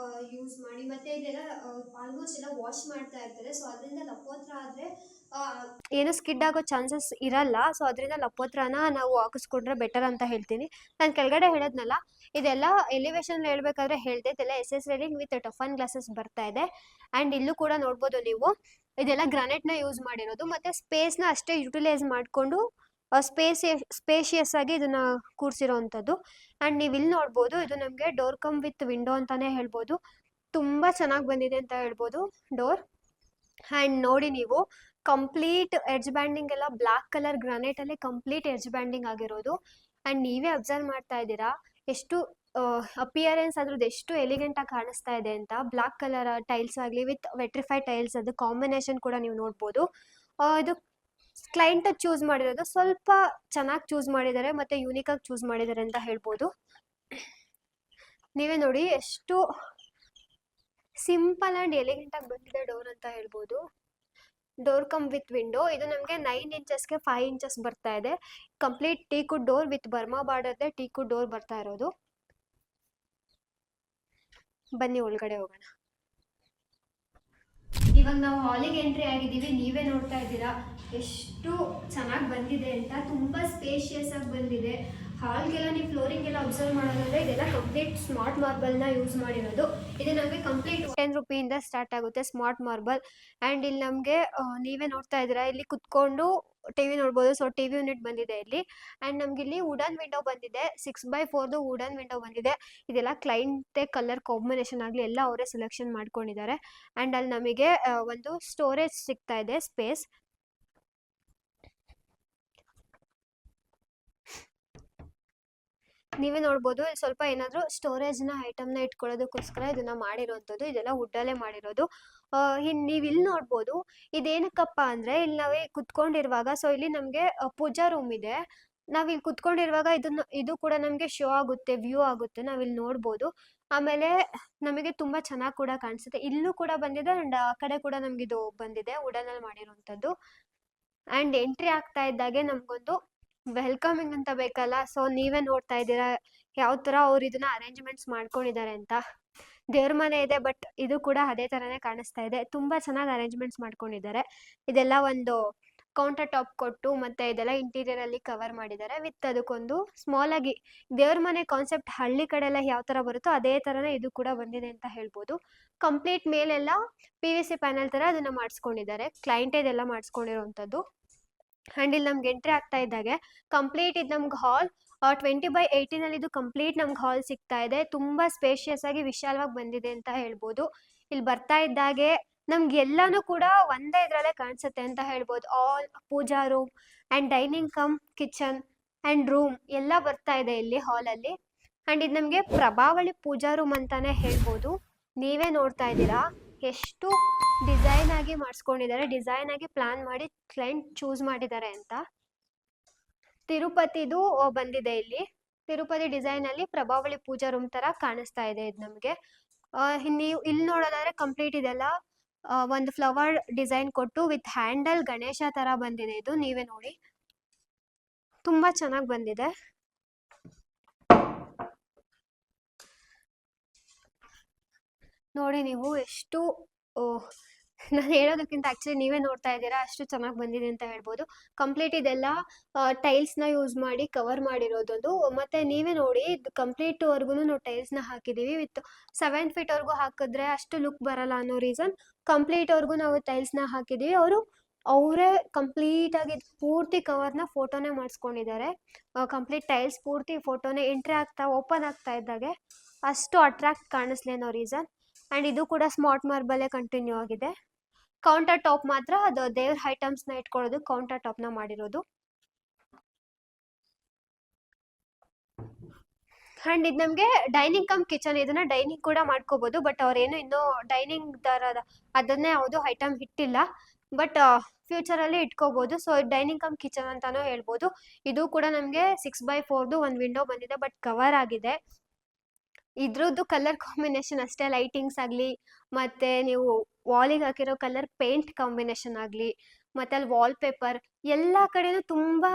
ಯೂಸ್ ಮಾಡಿ, ಮತ್ತೆ ಇದೆಲ್ಲ ಆಲ್ಮೋಸ್ಟ್ ಎಲ್ಲ ವಾಶ್ ಮಾಡ್ತಾ ಇರ್ತಾರೆ. ಸೊ ಅದರಿಂದ ಲಪೋತ್ರ ಆದ್ರೆ ಏನು ಸ್ಕಿಡ್ ಆಗೋ ಚಾನ್ಸಸ್ ಇರಲ್ಲ. ಸೊ ಅದರಿಂದ ಲಪೋತ್ರನ ನಾವು ಹಾಕಿಸ್ಕೊಂಡ್ರೆ ಬೆಟರ್ ಅಂತ ಹೇಳ್ತೀನಿ. ನಾನು ಕೆಳಗಡೆ ಹೇಳದ್ನಲ್ಲ, ಇದೆಲ್ಲ ಎಲಿವೇಶನ್ ಹೇಳ್ಬೇಕಾದ್ರೆ ಹೇಳ್ದೆ, ಇದೆಲ್ಲ SS reeling with toughen glasses ಬರ್ತಾ ಇದೆ. ಅಂಡ್ ಇಲ್ಲೂ ಕೂಡ ನೋಡ್ಬೋದು ನೀವು, ಇದೆಲ್ಲ ಗ್ರಾನೈಟ್ ನ ಯೂಸ್ ಮಾಡಿರೋದು. ಮತ್ತೆ ಸ್ಪೇಸ್ ನ ಅಷ್ಟೇ ಯುಟಿಲೈಸ್ ಮಾಡ್ಕೊಂಡು ಸ್ಪೇಷಿಯಸ್ ಆಗಿ ಇದನ್ನ ಕೂರ್ಸಿರೋವಂಥದ್ದು. ಅಂಡ್ ನೀವು ಇಲ್ಲಿ ನೋಡ್ಬೋದು, ಇದು ನಮಗೆ ಡೋರ್ ಕಮ್ ವಿತ್ ವಿಂಡೋ ಅಂತಾನೆ ಹೇಳ್ಬೋದು. ತುಂಬಾ ಚೆನ್ನಾಗಿ ಬಂದಿದೆ ಅಂತ ಹೇಳ್ಬೋದು ಡೋರ್. ಅಂಡ್ ನೋಡಿ ನೀವು, ಕಂಪ್ಲೀಟ್ ಎಡ್ಜ್ ಬ್ಯಾಂಡಿಂಗ್ ಎಲ್ಲ ಬ್ಲಾಕ್ ಕಲರ್ ಗ್ರಾನೈಟ್ ಅಲ್ಲಿ ಕಂಪ್ಲೀಟ್ ಎಡ್ಜ್ ಬ್ಯಾಂಡಿಂಗ್ ಆಗಿರೋದು. ಅಂಡ್ ನೀವೇ ಅಬ್ಸರ್ವ್ ಮಾಡ್ತಾ ಇದ್ದೀರಾ ಎಷ್ಟು ಅಪಿಯರೆನ್ಸ್ ಅದ್ರದ್ದು ಎಷ್ಟು ಎಲಿಗೆಂಟ್ ಆಗಿ ಕಾಣಿಸ್ತಾ ಇದೆ ಅಂತ. ಬ್ಲಾಕ್ ಕಲರ್ ಟೈಲ್ಸ್ ಆಗಲಿ ವಿತ್ ವೆಟ್ರಿಫೈಡ್ ಟೈಲ್ಸ್, ಅದು ಕಾಂಬಿನೇಷನ್ ಕೂಡ ನೀವು ನೋಡ್ಬೋದು. ಇದು ಕ್ಲೈಂಟ್ ಚೂಸ್ ಮಾಡಿರೋದು ಸ್ವಲ್ಪ ಚೆನ್ನಾಗಿ ಚೂಸ್ ಮಾಡಿದ್ದಾರೆ, ಮತ್ತೆ ಯೂನಿಕ್ ಆಗಿ ಚೂಸ್ ಮಾಡಿದ್ದಾರೆ ಅಂತ ಹೇಳ್ಬೋದು. ನೀವೇ ನೋಡಿ ಎಷ್ಟು ಸಿಂಪಲ್ ಅಂಡ್ ಎಲಿಗೆಂಟ್ ಆಗಿ ಬಂದಿದೆ ಡೋರ್ ಅಂತ ಹೇಳ್ಬೋದು. ಡೋರ್ ಕಮ್ ವಿತ್ ವಿಂಡೋ, ಇದು ನಮಗೆ 9 ಇಂಚಸ್ಗೆ 5 ಇಂಚಸ್ ಬರ್ತಾ ಇದೆ. Complete ಟೀಕುಡ್ door with Burma border ಟೀಕುಡ್ door ಬರ್ತಾ ಇರೋದು. ಬನ್ನಿ ಒಳಗಡೆ ಹೋಗೋಣ. ಇವಾಗ ನಾವು ಹಾಲಿಗೆ ಎಂಟ್ರಿ ಆಗಿದ್ದೀವಿ. ನೀವೇ ನೋಡ್ತಾ ಇದ್ದೀರಾ ಎಷ್ಟು ಚೆನ್ನಾಗಿ ಬಂದಿದೆ ಅಂತ. ತುಂಬಾ ಸ್ಪೇಷಿಯಸ್ ಆಗಿ ಬಂದಿದೆ. ಹಾಲ್ಗೆಲ್ಲ ನೀವು ಫ್ಲೋರಿಂಗ್ ಎಲ್ಲ ಅಬ್ಸರ್ವ್ ಮಾಡೋದಾದ್ರೆ ಇದೆಲ್ಲ ಕಂಪ್ಲೀಟ್ ಸ್ಮಾರ್ಟ್ ಮಾರ್ಬಲ್ ನ ಯೂಸ್ ಮಾಡಿರೋದು. ಇದು ನಮಗೆ ಕಂಪ್ಲೀಟ್ 10 ರೂಪಿಯಿಂದ ಸ್ಟಾರ್ಟ್ ಆಗುತ್ತೆ ಸ್ಮಾರ್ಟ್ ಮಾರ್ಬಲ್. ಅಂಡ್ ಇಲ್ಲಿ ನಮಗೆ ನೀವೇ ನೋಡ್ತಾ ಇದ್ದೀರಾ, ಇಲ್ಲಿ ಕುತ್ಕೊಂಡು ಟಿವಿ ನೋಡ್ಬೋದು. ಸೊ ಟಿವಿ ಯೂನಿಟ್ ಬಂದಿದೆ ಇಲ್ಲಿ. ಅಂಡ್ ನಮ್ಗೆ ಇಲ್ಲಿ ವುಡನ್ ವಿಂಡೋ ಬಂದಿದೆ, 6x4 ವುಡನ್ ವಿಂಡೋ ಬಂದಿದೆ. ಇದೆಲ್ಲ ಕ್ಲೈಂಟ್ ಕಲರ್ ಕಾಂಬಿನೇಷನ್ ಆಗಲಿ ಎಲ್ಲ ಅವರೇ ಸೆಲೆಕ್ಷನ್ ಮಾಡ್ಕೊಂಡಿದ್ದಾರೆ. ಅಂಡ್ ಅಲ್ಲಿ ನಮಗೆ ಒಂದು ಸ್ಟೋರೇಜ್ ಸಿಗ್ತಾ ಇದೆ, ಸ್ಪೇಸ್. ನೀವೇ ನೋಡ್ಬೋದು, ಸ್ವಲ್ಪ ಏನಾದರೂ ಸ್ಟೋರೇಜ್ನ ಐಟಮ್ನ ಇಟ್ಕೊಳ್ಳೋದಕ್ಕೋಸ್ಕರ ಇದನ್ನ ಮಾಡಿರೋಂಥದ್ದು. ಇದೆಲ್ಲ ವುಡ್ಡಲ್ಲೇ ಮಾಡಿರೋದು. ನೀವು ಇಲ್ಲಿ ನೋಡ್ಬೋದು, ಇದೇನಕ್ಕಪ್ಪ ಅಂದರೆ ಇಲ್ಲಿ ನಾವೇ ಕುತ್ಕೊಂಡಿರುವಾಗ, ಸೊ ಇಲ್ಲಿ ನಮಗೆ ಪೂಜಾ ರೂಮ್ ಇದೆ. ನಾವಿಲ್ಲಿ ಕುತ್ಕೊಂಡಿರುವಾಗ ಇದು ಕೂಡ ನಮಗೆ ಶೋ ಆಗುತ್ತೆ, ವ್ಯೂ ಆಗುತ್ತೆ, ನಾವಿಲ್ಲಿ ನೋಡ್ಬೋದು. ಆಮೇಲೆ ನಮಗೆ ತುಂಬ ಚೆನ್ನಾಗಿ ಕೂಡ ಕಾಣಿಸುತ್ತೆ. ಇಲ್ಲೂ ಕೂಡ ಬಂದಿದೆ ಆ್ಯಂಡ್ ಆ ಕಡೆ ಕೂಡ ನಮ್ಗೆ ಇದು ಬಂದಿದೆ, ವುಡನಲ್ಲಿ ಮಾಡಿರೋಂಥದ್ದು. ಆ್ಯಂಡ್ ಎಂಟ್ರಿ ಆಗ್ತಾ ಇದ್ದಾಗೆ ನಮಗೊಂದು ವೆಲ್ಕಮಿಂಗ್ ಅಂತ ಬೇಕಲ್ಲ. ಸೊ ನೀವೇ ನೋಡ್ತಾ ಇದ್ದೀರಾ ಯಾವ ಥರ ಅವ್ರು ಇದನ್ನ ಅರೇಂಜ್ಮೆಂಟ್ಸ್ ಮಾಡ್ಕೊಂಡಿದ್ದಾರೆ ಅಂತ. ದೇವ್ರ ಮನೆ ಇದೆ, ಬಟ್ ಇದು ಕೂಡ ಅದೇ ಥರನೇ ಕಾಣಿಸ್ತಾ ಇದೆ. ತುಂಬ ಚೆನ್ನಾಗಿ ಅರೇಂಜ್ಮೆಂಟ್ಸ್ ಮಾಡ್ಕೊಂಡಿದ್ದಾರೆ. ಇದೆಲ್ಲ ಒಂದು ಕೌಂಟರ್ ಟಾಪ್ ಕೊಟ್ಟು ಮತ್ತೆ ಇದೆಲ್ಲ ಇಂಟೀರಿಯರ್ ಅಲ್ಲಿ ಕವರ್ ಮಾಡಿದ್ದಾರೆ. ವಿತ್ ಅದಕ್ಕೊಂದು ಸ್ಮಾಲ್ ಆಗಿ ದೇವ್ರ ಮನೆ ಕಾನ್ಸೆಪ್ಟ್ ಹಳ್ಳಿ ಕಡೆ ಎಲ್ಲ ಯಾವ ಥರ ಬರುತ್ತೋ ಅದೇ ಥರನೇ ಇದು ಕೂಡ ಬಂದಿದೆ ಅಂತ ಹೇಳ್ಬೋದು. ಕಂಪ್ಲೀಟ್ ಮೇಲೆಲ್ಲ PVC ಪ್ಯಾನಲ್ ಥರ ಅದನ್ನ ಮಾಡಿಸ್ಕೊಂಡಿದ್ದಾರೆ. ಕ್ಲೈಂಟ್ ಇದೆಲ್ಲ ಮಾಡಿಸ್ಕೊಂಡಿರೋಂಥದ್ದು. ಆ್ಯಂಡ್ ಇಲ್ಲಿ ನಮ್ಗೆ ಎಂಟ್ರಿ ಆಗ್ತಾ ಇದ್ದಾಗೆ ಕಂಪ್ಲೀಟ್ ಇದು ನಮ್ಗೆ ಹಾಲ್ 20x18 ಅಲ್ಲಿ ಇದು ಕಂಪ್ಲೀಟ್ ನಮ್ಗೆ ಹಾಲ್ ಸಿಗ್ತಾ ಇದೆ. ತುಂಬಾ ಸ್ಪೇಷಿಯಸ್ ಆಗಿ ವಿಶಾಲವಾಗಿ ಬಂದಿದೆ ಅಂತ ಹೇಳ್ಬೋದು. ಇಲ್ಲಿ ಬರ್ತಾ ಇದ್ದಾಗೆ ನಮ್ಗೆ ಎಲ್ಲಾನು ಕೂಡ ಒಂದೇ ಇದ್ರಲ್ಲೇ ಕಾಣಿಸುತ್ತೆ ಅಂತ ಹೇಳ್ಬೋದು. All puja room and dining cum kitchen and room ಎಲ್ಲ ಬರ್ತಾ ಇದೆ ಇಲ್ಲಿ ಹಾಲಲ್ಲಿ. ಆ್ಯಂಡ್ ಇದು ನಮಗೆ ಪ್ರಭಾವಳಿ ಪೂಜಾ ರೂಮ್ ಅಂತಾನೆ ಹೇಳ್ಬೋದು. ನೀವೇ ನೋಡ್ತಾ ಇದ್ದೀರಾ ಎಷ್ಟು ಡಿಸೈನ್ ಆಗಿ ಮಾಡಿಸ್ಕೊಂಡಿದ್ದಾರೆ, ಡಿಸೈನ್ ಆಗಿ ಪ್ಲಾನ್ ಮಾಡಿ ಕ್ಲೈಂಟ್ ಚೂಸ್ ಮಾಡಿದ್ದಾರೆ ಅಂತ. ತಿರುಪತಿದು ಬಂದಿದೆ ಇಲ್ಲಿ. ತಿರುಪತಿ ಡಿಸೈನ್ ಅಲ್ಲಿ ಪ್ರಭಾವಳಿ ಪೂಜಾ ರೂಮ್ ತರ ಕಾಣಿಸ್ತಾ ಇದೆ ಇದು ನಮಗೆ. ನೀವು ಇಲ್ಲಿ ನೋಡೋದಾದ್ರೆ ಕಂಪ್ಲೀಟ್ ಇದೆಲ್ಲ ಒಂದು ಫ್ಲವರ್ ಡಿಸೈನ್ ಕೊಟ್ಟು ವಿತ್ ಹ್ಯಾಂಡಲ್ ಗಣೇಶ ತರ ಬಂದಿದೆ ಇದು. ನೀವೇ ನೋಡಿ ತುಂಬಾ ಚೆನ್ನಾಗಿ ಬಂದಿದೆ. ನೋಡಿ ನೀವು ಎಷ್ಟು ನಾನು ಹೇಳೋದಕ್ಕಿಂತ ಆಕ್ಚುಲಿ ನೀವೇ ನೋಡ್ತಾ ಇದ್ದೀರಾ ಅಷ್ಟು ಚೆನ್ನಾಗಿ ಬಂದಿದೆ ಅಂತ ಹೇಳ್ಬೋದು. ಕಂಪ್ಲೀಟ್ ಇದೆಲ್ಲ ಟೈಲ್ಸ್ನ ಯೂಸ್ ಮಾಡಿ ಕವರ್ ಮಾಡಿರೋದು. ಮತ್ತೆ ನೀವೇ ನೋಡಿ ಕಂಪ್ಲೀಟ್ ವರ್ಗು ನಾವು ಟೈಲ್ಸ್ನ ಹಾಕಿದ್ದೀವಿ. ವಿತ್ 7 ಫೀಟ್ ವರ್ಗು ಹಾಕಿದ್ರೆ ಅಷ್ಟು ಲುಕ್ ಬರಲ್ಲ ಅನ್ನೋ ರೀಸನ್ ಕಂಪ್ಲೀಟ್ ವರ್ಗು ನಾವು ಟೈಲ್ಸ್ನ ಹಾಕಿದ್ದೀವಿ. ಅವರು ಅವರೇ ಕಂಪ್ಲೀಟ್ ಆಗಿ ಪೂರ್ತಿ ಕವರ್ನ ಫೋಟೋನೇ ಮಾಡಿಸ್ಕೊಂಡಿದ್ದಾರೆ. ಕಂಪ್ಲೀಟ್ ಟೈಲ್ಸ್ ಪೂರ್ತಿ ಫೋಟೋನೇ ಎಂಟ್ರಿ ಆಗ್ತಾ ಓಪನ್ ಆಗ್ತಾ ಇದ್ದಾಗೆ ಅಷ್ಟು ಅಟ್ರಾಕ್ಟ್ ಕಾಣಿಸ್ಲಿ ಅನ್ನೋ ರೀಸನ್. ಆ್ಯಂಡ್ ಇದು ಕೂಡ ಸ್ಮಾರ್ಟ್ ಮಾರ್ಬಲ್ಲೇ ಕಂಟಿನ್ಯೂ ಆಗಿದೆ. ಕೌಂಟರ್ ಟಾಪ್ ಮಾತ್ರ ಅದು ದೇವ್ರ ಐಟಮ್ಸ್ನ ಇಟ್ಕೊಳ್ಳೋದು ಕೌಂಟರ್ ಟಾಪ್ನ ಮಾಡಿರೋದು. ಆ್ಯಂಡ್ ಇದು ನಮಗೆ ಡೈನಿಂಗ್ ಕಮ್ ಕಿಚನ್. ಇದನ್ನ ಡೈನಿಂಗ್ ಕೂಡ ಮಾಡ್ಕೋಬಹುದು. ಬಟ್ ಅವ್ರೇನು ಇನ್ನೂ ಡೈನಿಂಗ್ ಥರದ ಅದನ್ನೇ ಯಾವುದೋ ಐಟಮ್ ಇಟ್ಟಿಲ್ಲ. ಬಟ್ ಫ್ಯೂಚರಲ್ಲಿ ಇಟ್ಕೋಬಹುದು. ಸೊ ಡೈನಿಂಗ್ ಕಮ್ ಕಿಚನ್ ಅಂತಾನೂ ಹೇಳ್ಬೋದು. ಇದು ಕೂಡ ನಮಗೆ 6x4 ಒಂದು ವಿಂಡೋ ಬಂದಿದೆ, ಬಟ್ ಕವರ್ ಆಗಿದೆ. ಇದ್ರದ್ದು ಕಲರ್ ಕಾಂಬಿನೇಷನ್ ಅಷ್ಟೇ, ಲೈಟಿಂಗ್ಸ್ ಆಗಲಿ ಮತ್ತೆ ನೀವು ವಾಲಿಗೆ ಹಾಕಿರೋ ಕಲರ್ ಪೇಂಟ್ ಕಾಂಬಿನೇಷನ್ ಆಗಲಿ ಮತ್ತೆ ಅಲ್ಲಿ ವಾಲ್ ಪೇಪರ್ ಎಲ್ಲ ಕಡೆನೂ ತುಂಬ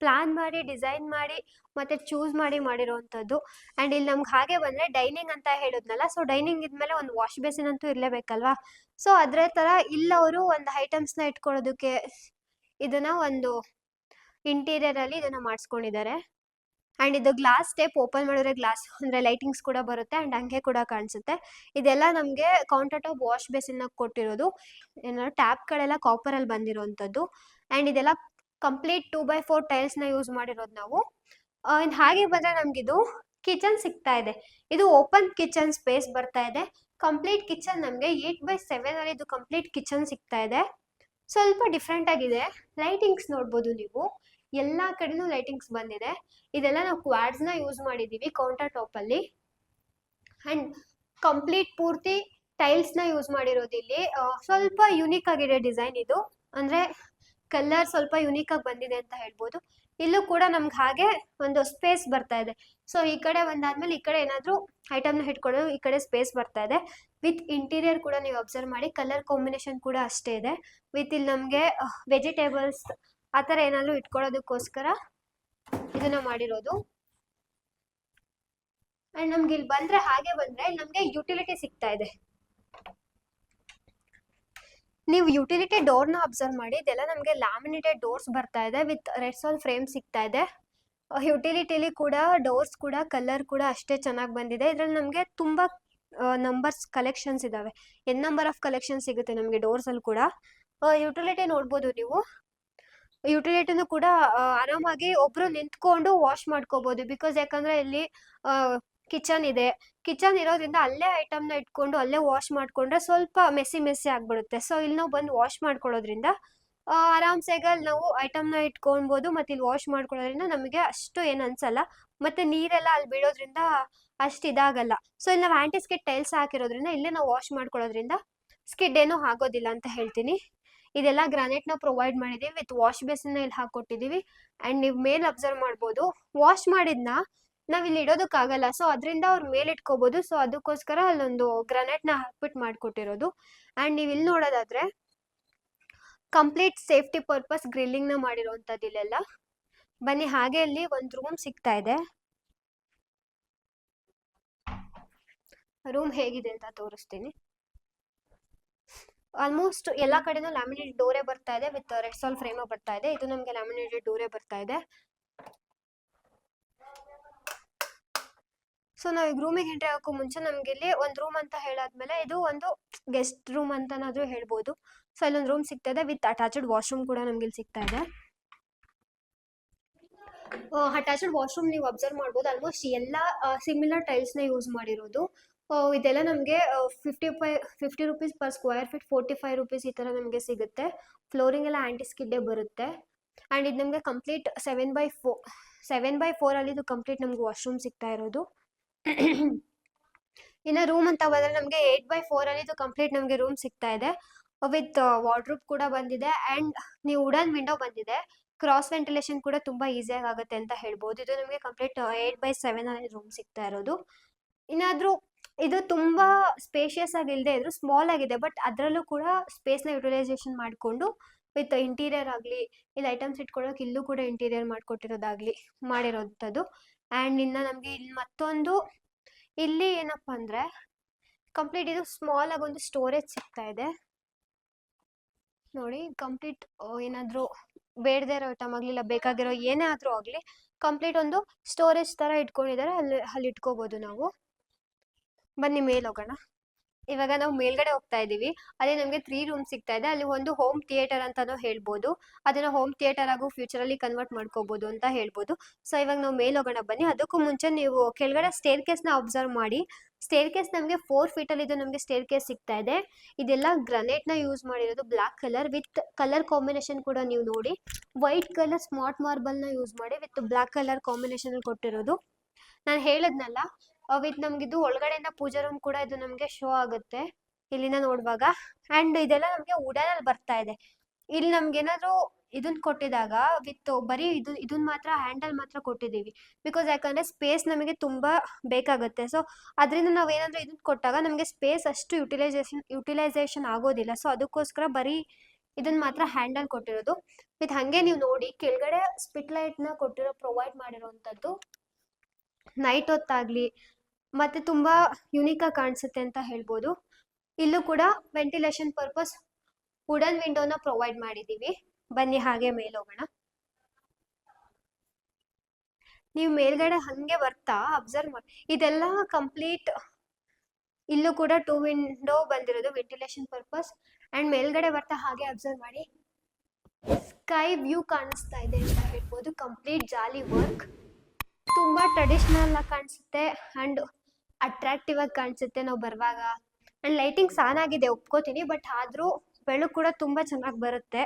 ಪ್ಲಾನ್ ಮಾಡಿ ಡಿಸೈನ್ ಮಾಡಿ ಮತ್ತೆ ಚೂಸ್ ಮಾಡಿ ಮಾಡಿರೋವಂಥದ್ದು. ಆ್ಯಂಡ್ ಇಲ್ಲಿ ನಮ್ಗೆ ಹಾಗೆ ಬಂದರೆ ಡೈನಿಂಗ್ ಅಂತ ಹೇಳಿದ್ನಲ್ಲ, ಸೊ ಡೈನಿಂಗ್ ಇದ್ಮೇಲೆ ಒಂದು ವಾಶ್ ಬೇಸಿನ್ ಅಂತೂ ಇರಲೇಬೇಕಲ್ವಾ. ಸೊ ಅದೇ ಥರ ಇಲ್ಲವರು ಒಂದು ಐಟಮ್ಸ್ನ ಇಟ್ಕೊಳ್ಳೋದಕ್ಕೆ ಇದನ್ನ ಒಂದು ಇಂಟೀರಿಯರಲ್ಲಿ ಇದನ್ನ ಮಾಡಿಸ್ಕೊಂಡಿದ್ದಾರೆ. ಆ್ಯಂಡ್ ಇದು ಗ್ಲಾಸ್ ಟೇಪ್ ಓಪನ್ ಮಾಡಿದ್ರೆ ಗ್ಲಾಸ್ ಅಂದರೆ ಲೈಟಿಂಗ್ಸ್ ಕೂಡ ಬರುತ್ತೆ ಆ್ಯಂಡ್ ಹಂಗೆ ಕೂಡ ಕಾಣಿಸುತ್ತೆ. ಇದೆಲ್ಲ ನಮಗೆ ಕೌಂಟರ್ ಟಾಪ್ ವಾಶ್ ಬೇಸಿನ್ನ ಕೊಟ್ಟಿರೋದು. ಏನೋ ಟ್ಯಾಪ್ಗಳೆಲ್ಲ ಕಾಪರಲ್ಲಿ ಬಂದಿರೋವಂಥದ್ದು. ಆ್ಯಂಡ್ ಇದೆಲ್ಲ ಕಂಪ್ಲೀಟ್ 2x4 ಟೈಲ್ಸ್ನ ಯೂಸ್ ಮಾಡಿರೋದು ನಾವು. ಇನ್ನು ಹಾಗೆ ಬಂದರೆ ನಮಗಿದು ಕಿಚನ್ ಸಿಗ್ತಾ ಇದೆ. ಇದು ಓಪನ್ ಕಿಚನ್ ಸ್ಪೇಸ್ ಬರ್ತಾ ಇದೆ. ಕಂಪ್ಲೀಟ್ ಕಿಚನ್ ನಮಗೆ 8x7 ಅಲ್ಲಿ ಇದು ಕಂಪ್ಲೀಟ್ ಕಿಚನ್ ಸಿಗ್ತಾ ಇದೆ. ಸ್ವಲ್ಪ ಡಿಫ್ರೆಂಟ್ ಆಗಿದೆ. ಲೈಟಿಂಗ್ಸ್ ನೋಡ್ಬೋದು ನೀವು, ಎಲ್ಲ ಕಡೆನೂ ಲೈಟಿಂಗ್ಸ್ ಬಂದಿದೆ. ಇದೆಲ್ಲ ನಾವು ಕ್ವಾಡ್ಸ್ನ ಯೂಸ್ ಮಾಡಿದ್ದೀವಿ ಕೌಂಟರ್ ಟಾಪಲ್ಲಿ. ಆ್ಯಂಡ್ ಕಂಪ್ಲೀಟ್ ಪೂರ್ತಿ ಟೈಲ್ಸ್ನ ಯೂಸ್ ಮಾಡಿರೋದು ಇಲ್ಲಿ. ಸ್ವಲ್ಪ ಯುನೀಕ್ ಆಗಿದೆ ಡಿಸೈನ್ ಇದು, ಅಂದರೆ ಕಲರ್ ಸ್ವಲ್ಪ ಯುನೀಕ್ ಆಗಿ ಬಂದಿದೆ ಅಂತ ಹೇಳ್ಬೋದು. ಇಲ್ಲೂ ಕೂಡ ನಮ್ಗೆ ಹಾಗೆ ಒಂದು ಸ್ಪೇಸ್ ಬರ್ತಾ ಇದೆ. ಸೊ ಈ ಕಡೆ ಒಂದಾದ್ಮೇಲೆ ಈ ಕಡೆ ಏನಾದರೂ ಐಟಮ್ನ ಇಟ್ಕೊಳ್ಳೋದು ಈ ಕಡೆ ಸ್ಪೇಸ್ ಬರ್ತಾ ಇದೆ. ವಿತ್ ಇಂಟೀರಿಯರ್ ಕೂಡ ನೀವು ಅಬ್ಸರ್ವ್ ಮಾಡಿ, ಕಲರ್ ಕಾಂಬಿನೇಷನ್ ಕೂಡ ಅಷ್ಟೇ ಇದೆ. ವಿತ್ ಇಲ್ಲಿ ನಮಗೆ ವೆಜಿಟೇಬಲ್ಸ್ ಆ ಥರ ಏನಾದರೂ ಇಟ್ಕೊಳ್ಳೋದಕ್ಕೋಸ್ಕರ ಇದನ್ನ ಮಾಡಿರೋದು. ಆ್ಯಂಡ್ ನಮ್ಗೆ ಇಲ್ಲಿ ಬಂದರೆ ಹಾಗೆ ಬಂದರೆ ನಮಗೆ ಯುಟಿಲಿಟಿ ಸಿಗ್ತಾ ಇದೆ. ನೀವು ಯುಟಿಲಿಟಿ ಡೋರ್ನ ಅಬ್ಸರ್ವ್ ಮಾಡಿ, ಇದೆಲ್ಲ ನಮಗೆ ಲ್ಯಾಮಿನೇಟೆಡ್ ಡೋರ್ಸ್ ಬರ್ತಾ ಇದೆ ವಿತ್ ರೆಡ್ಸಾಲ್ ಫ್ರೇಮ್ ಸಿಗ್ತಾ ಇದೆ. ಯುಟಿಲಿಟಿಲಿ ಕೂಡ ಡೋರ್ಸ್ ಕೂಡ ಕಲರ್ ಕೂಡ ಅಷ್ಟೇ ಚೆನ್ನಾಗಿ ಬಂದಿದೆ. ಇದರಲ್ಲಿ ನಮಗೆ ತುಂಬ ನಂಬರ್ಸ್ ಕಲೆಕ್ಷನ್ಸ್ ಇದ್ದಾವೆ. ನಂಬರ್ ಆಫ್ ಕಲೆಕ್ಷನ್ ಸಿಗುತ್ತೆ ನಮಗೆ ಡೋರ್ಸಲ್ಲಿ ಕೂಡ. ಯುಟಿಲಿಟಿ ನೋಡ್ಬೋದು ನೀವು. ಯುಟಿಲಿಟಿನೂ ಕೂಡ ಆರಾಮಾಗಿ ಒಬ್ಬರು ನಿಂತ್ಕೊಂಡು ವಾಶ್ ಮಾಡ್ಕೋಬೋದು. ಬಿಕಾಸ್ ಯಾಕಂದರೆ ಇಲ್ಲಿ ಕಿಚನ್ ಇದೆ. ಕಿಚನ್ ಇರೋದ್ರಿಂದ ಅಲ್ಲೇ ಐಟಮ್ನ ಇಟ್ಕೊಂಡು ಅಲ್ಲೇ ವಾಶ್ ಮಾಡಿಕೊಂಡ್ರೆ ಸ್ವಲ್ಪ ಮೆಸ್ಸಿ ಆಗಿಬಿಡುತ್ತೆ. ಸೊ ಇಲ್ಲಿ ನಾವು ಬಂದು ವಾಶ್ ಮಾಡ್ಕೊಳ್ಳೋದ್ರಿಂದ ಆರಾಮ್ಸೆಗೆ ನಾವು ಐಟಮ್ನ ಇಟ್ಕೊಳ್ಬೋದು. ಮತ್ತು ಇಲ್ಲಿ ವಾಶ್ ಮಾಡ್ಕೊಳ್ಳೋದ್ರಿಂದ ನಮಗೆ ಅಷ್ಟು ಏನು ಅನ್ಸಲ್ಲ. ಮತ್ತು ನೀರೆಲ್ಲ ಅಲ್ಲಿ ಬೀಳೋದ್ರಿಂದ ಅಷ್ಟು ಇದಾಗಲ್ಲ. ಸೊ ಇಲ್ಲಿ ನಾವು ಆ್ಯಂಟಿ ಸ್ಕಿಡ್ ಟೈಲ್ಸ್ ಹಾಕಿರೋದ್ರಿಂದ ಇಲ್ಲೇ ನಾವು ವಾಶ್ ಮಾಡ್ಕೊಳ್ಳೋದ್ರಿಂದ ಸ್ಕಿಡ್ ಏನೂ ಆಗೋದಿಲ್ಲ ಅಂತ ಹೇಳ್ತೀನಿ. ಇದೆಲ್ಲ ಗ್ರಾನೈಟ್ನ ಪ್ರೊವೈಡ್ ಮಾಡಿದ್ದೀವಿ ವಿತ್ ವಾಶ್ ಬೇಸಿನ್ನ ಇಲ್ಲಿ ಹಾಕ್ಕೊಟ್ಟಿದ್ದೀವಿ. ಆ್ಯಂಡ್ ನೀವು ಮೇಲೆ ಅಬ್ಸರ್ವ್ ಮಾಡ್ಬೋದು, ವಾಶ್ ಮಾಡಿದ್ನ ನಾವು ಇಲ್ಲಿ ಇಡೋದಕ್ಕಾಗಲ್ಲ. ಸೊ ಅದರಿಂದ ಅವ್ರು ಮೇಲೆ ಇಟ್ಕೋಬೋದು. ಸೊ ಅದಕ್ಕೋಸ್ಕರ ಅಲ್ಲೊಂದು ಗ್ರಾನೈಟ್ನ ಹಾಕ್ಬಿಟ್ಟು ಮಾಡಿಕೊಟ್ಟಿರೋದು. ಆ್ಯಂಡ್ ನೀವು ಇಲ್ಲಿ ನೋಡೋದಾದ್ರೆ ಕಂಪ್ಲೀಟ್ ಸೇಫ್ಟಿ ಪರ್ಪಸ್ ಗ್ರಿಲ್ಲಿಂಗ್ನ ಮಾಡಿರೋವಂಥದ್ದು ಇಲ್ಲೆಲ್ಲ. ಬನ್ನಿ ಹಾಗೆ ಇಲ್ಲಿ ಒಂದು ರೂಮ್ ಸಿಗ್ತಾ ಇದೆ. ರೂಮ್ ಹೇಗಿದೆ ಅಂತ ತೋರಿಸ್ತೀನಿ. ಆಲ್ಮೋಸ್ಟ್ ಎಲ್ಲ ಕಡೆನೂ ಲ್ಯಾಮಿನೇಟೆಡ್ ಡೋರೇ ಬರ್ತಾ ಇದೆ ವಿತ್ ರೆಡ್ಸಾಲ್ ಫ್ರೇಮ್ ಬರ್ತಾ ಇದೆ. ಇದು ನಮಗೆ ಲ್ಯಾಮಿನೇಟೆಡ್ ಡೋರೇ ಬರ್ತಾ ಇದೆ. ಸೊ ನಾವು ಈಗ ರೂಮಿಗೆ ಎಂಟ್ರಿ ಆಗೋಕ್ಕೂ ಮುಂಚೆ ನಮ್ಗೆ ಇಲ್ಲಿ ಒಂದು ರೂಮ್ ಅಂತ ಹೇಳಾದ್ಮೇಲೆ ಇದು ಒಂದು ಗೆಸ್ಟ್ ರೂಮ್ ಅಂತನಾದ್ರೂ ಹೇಳ್ಬೋದು. ಸೊ ಇಲ್ಲೊಂದು ರೂಮ್ ಸಿಗ್ತಾ ಇದೆ ವಿತ್ ಅಟ್ಯಾಚ್ಡ್ ವಾಶ್ರೂಮ್ ಕೂಡ ನಮ್ಗೆ ಇಲ್ಲಿ ಸಿಗ್ತಾ ಇದೆ. ಅಟ್ಯಾಚ್ಡ್ ವಾಶ್ರೂಮ್ ನೀವು ಅಬ್ಸರ್ವ್ ಮಾಡ್ಬೋದು. ಆಲ್ಮೋಸ್ಟ್ ಎಲ್ಲ ಸಿಮಿಲರ್ ಟೈಲ್ಸ್ನ ಯೂಸ್ ಮಾಡಿರೋದು. ಇದೆಲ್ಲ ನಮಗೆ 50 rupees per square feet, 45 rupees ಈ ಥರ ನಮಗೆ ಸಿಗುತ್ತೆ. ಫ್ಲೋರಿಂಗ್ ಎಲ್ಲ ಆ್ಯಂಟಿ ಸ್ಕಿಡ್ಡೇ ಬರುತ್ತೆ. ಆ್ಯಂಡ್ ಇದು ನಮಗೆ ಕಂಪ್ಲೀಟ್ 7x4 ಅಲ್ಲಿ ಇದು ಕಂಪ್ಲೀಟ್ ನಮ್ಗೆ ವಾಶ್ರೂಮ್ ಸಿಗ್ತಾ ಇರೋದು. ಇನ್ನು ರೂಮ್ ಅಂತ ಬಂದರೆ ನಮಗೆ 8x4 ಅಲ್ಲಿ ಇದು ಕಂಪ್ಲೀಟ್ ನಮಗೆ ರೂಮ್ ಸಿಗ್ತಾ ಇದೆ ವಿತ್ ವಾರ್ಡ್ರೂಬ್ ಕೂಡ ಬಂದಿದೆ. ಆ್ಯಂಡ್ ನೀವು ವುಡನ್ ವಿಂಡೋ ಬಂದಿದೆ. ಕ್ರಾಸ್ ವೆಂಟಿಲೇಷನ್ ಕೂಡ ತುಂಬ ಈಸಿಯಾಗಿ ಆಗುತ್ತೆ ಅಂತ ಹೇಳ್ಬೋದು. ಇದು ನಮಗೆ ಕಂಪ್ಲೀಟ್ 8x7 ಅಲ್ಲಿ ರೂಮ್ ಸಿಗ್ತಾ ಇರೋದು. ಇನ್ನಾದರೂ ಇದು ತುಂಬ ಸ್ಪೇಷಿಯಸ್ ಆಗಿ ಇಲ್ಲದೆ ಇದ್ರು ಸ್ಮಾಲ್ ಆಗಿದೆ. ಬಟ್ ಅದರಲ್ಲೂ ಕೂಡ ಸ್ಪೇಸ್ನ ಯುಟಿಲೈಸೇಷನ್ ಮಾಡಿಕೊಂಡು ವಿತ್ ಇಂಟೀರಿಯರ್ ಆಗಲಿ ಇಲ್ಲಿ ಐಟಮ್ಸ್ ಇಟ್ಕೊಳ್ಳೋಕೆ ಇಲ್ಲೂ ಕೂಡ ಇಂಟೀರಿಯರ್ ಮಾಡಿಕೊಟ್ಟಿರೋದಾಗಲಿ ಮಾಡಿರೋಂಥದ್ದು. ಆ್ಯಂಡ್ ಇನ್ನು ನಮಗೆ ಇಲ್ಲಿ ಮತ್ತೊಂದು ಇಲ್ಲಿ ಏನಪ್ಪ ಅಂದರೆ ಕಂಪ್ಲೀಟ್ ಇದು ಸ್ಮಾಲ್ ಆಗಿ ಒಂದು ಸ್ಟೋರೇಜ್ ಸಿಗ್ತಾ ಇದೆ ನೋಡಿ. ಕಂಪ್ಲೀಟ್ ಏನಾದರೂ ಬೇಡದೇ ಇರೋ ಐಟಮ್ ಆಗಲಿ ಇಲ್ಲ ಬೇಕಾಗಿರೋ ಏನೇ ಆದರೂ ಆಗಲಿ ಕಂಪ್ಲೀಟ್ ಒಂದು ಸ್ಟೋರೇಜ್ ಥರ ಇಟ್ಕೊಂಡಿದ್ದಾರೆ. ಅಲ್ಲಿ ಇಟ್ಕೋಬೋದು ನಾವು. ಬನ್ನಿ ಮೇಲೆ ಹೋಗೋಣ. ಇವಾಗ ನಾವು ಮೇಲ್ಗಡೆ ಹೋಗ್ತಾ ಇದೀವಿ. ಅಲ್ಲಿ ನಮಗೆ 3 ರೂಮ್ ಸಿಗ್ತಾ ಇದೆ. ಅಲ್ಲಿ ಒಂದು ಹೋಮ್ ಥಿಯೇಟರ್ ಅಂತಾನೂ ಹೇಳ್ಬೋದು. ಅದನ್ನ ಹೋಮ್ ಥಿಯೇಟರ್ ಆಗು ಫ್ಯೂಚರ್ ಅಲ್ಲಿ ಕನ್ವರ್ಟ್ ಮಾಡ್ಕೋಬಹುದು ಅಂತ ಹೇಳ್ಬೋದು. ಸೊ ಇವಾಗ ನಾವು ಮೇಲ್ ಹೋಗೋಣ ಬನ್ನಿ. ಅದಕ್ಕೂ ಮುಂಚೆ ನೀವು ಕೆಳಗಡೆ ಸ್ಟೇರ್ ಕೇಸ್ ನ ಅಬ್ಸರ್ವ್ ಮಾಡಿ. ಸ್ಟೇರ್ ಕೇಸ್ ನಮಗೆ 4 ಫೀಟ್ ಅಲ್ಲಿ ಇದು ನಮಗೆ ಸ್ಟೇರ್ ಕೇಸ್ ಸಿಗ್ತಾ ಇದೆ. ಇದೆಲ್ಲ ಗ್ರಾನೈಟ್ ನ ಯೂಸ್ ಮಾಡಿರೋದು, black colour with colour combination ಕೂಡ ನೀವು ನೋಡಿ. ವೈಟ್ ಕಲರ್ ಸ್ಮಾರ್ಟ್ ಮಾರ್ಬಲ್ ನ ಯೂಸ್ ಮಾಡಿ ವಿತ್ ಬ್ಲಾಕ್ ಕಲರ್ ಕಾಂಬಿನೇಷನ್ ಅಲ್ಲಿ ಕೊಟ್ಟಿರೋದು. ನಾನು ಹೇಳದ್ನಲ್ಲ, ವಿತ್ ನಮ್ಗಿದು ಒಳಗಡೆಯಿಂದ ಪೂಜಾ ರೂಮ್ ಕೂಡ ಇದು ನಮ್ಗೆ ಶೋ ಆಗುತ್ತೆ ಇಲ್ಲಿಂದ ನೋಡುವಾಗ. ಅಂಡ್ ಇದೆಲ್ಲ ನಮ್ಗೆ ವುಡನ್ ಅಲ್ಲಿ ಬರ್ತಾ ಇದೆ. ಇಲ್ಲಿ ನಮ್ಗೆ ಏನಾದ್ರು ಇದನ್ ಕೊಟ್ಟಿದಾಗ ವಿತ್ ಬರೀ ಇದನ್ ಮಾತ್ರ ಹ್ಯಾಂಡಲ್ ಮಾತ್ರ ಕೊಟ್ಟಿದೀವಿ. ಬಿಕಾಸ್ ಯಾಕಂದ್ರೆ ಸ್ಪೇಸ್ ನಮಗೆ ತುಂಬಾ ಬೇಕಾಗುತ್ತೆ. ಸೊ ಅದರಿಂದ ನಾವ್ ಏನಾದ್ರು ಇದನ್ ಕೊಟ್ಟಾಗ ನಮ್ಗೆ ಸ್ಪೇಸ್ ಅಷ್ಟು ಯುಟಿಲೈಸೇಷನ್ ಆಗೋದಿಲ್ಲ. ಸೊ ಅದಕ್ಕೋಸ್ಕರ ಬರೀ ಇದನ್ ಮಾತ್ರ ಹ್ಯಾಂಡಲ್ ಕೊಟ್ಟಿರೋದು. ವಿತ್ ಹಂಗೆ ನೀವು ನೋಡಿ ಕೆಳಗಡೆ ಸ್ಪಿಟ್ ಲೈಟ್ ನ ಪ್ರೊವೈಡ್ ಮಾಡಿರೋಂಥದ್ದು. ನೈಟ್ ಹೊತ್ತಾಗ್ಲಿ ಮತ್ತೆ ತುಂಬಾ ಯುನೀಕ್ ಆಗಿ ಕಾಣಿಸುತ್ತೆ ಅಂತ ಹೇಳ್ಬೋದು. ಇಲ್ಲೂ ಕೂಡ ವೆಂಟಿಲೇಷನ್ ಪರ್ಪಸ್ ವುಡನ್ ವಿಂಡೋನ ಪ್ರೊವೈಡ್ ಮಾಡಿದೀವಿ. ಬನ್ನಿ ಹಾಗೆ ಮೇಲ್ ಹೋಗೋಣ. ನೀವು ಮೇಲ್ಗಡೆ ಹಂಗೆ ಬರ್ತಾ ಅಬ್ಸರ್ವ್ ಮಾಡಿ, ಇದೆಲ್ಲ ಕಂಪ್ಲೀಟ್ ಇಲ್ಲೂ ಕೂಡ 2 ವಿಂಡೋ ಬಂದಿರೋದು ವೆಂಟಿಲೇಷನ್ ಪರ್ಪಸ್. ಅಂಡ್ ಮೇಲ್ಗಡೆ ಬರ್ತಾ ಹಾಗೆ ಅಬ್ಸರ್ವ್ ಮಾಡಿ, ಸ್ಕೈ ವ್ಯೂ ಕಾಣಿಸ್ತಾ ಇದೆ ಅಂತ ಹೇಳ್ಬೋದು. ಕಂಪ್ಲೀಟ್ ಜಾಲಿ ವರ್ಕ್, ತುಂಬಾ ಟ್ರೆಡಿಷನಲ್ ಆಗಿ ಕಾಣಿಸುತ್ತೆ ಅಂಡ್ ಅಟ್ರಾಕ್ಟಿವ್ ಆಗಿ ಕಾಣಿಸುತ್ತೆ ನಾವು ಬರುವಾಗ. ಅಂಡ್ ಲೈಟಿಂಗ್ ಚೆನ್ನಾಗಿದೆ ಒಪ್ಕೋತೀನಿ, ಬಟ್ ಆದ್ರೂ ಬೆಳಕು ಕೂಡ ತುಂಬಾ ಚೆನ್ನಾಗಿ ಬರುತ್ತೆ.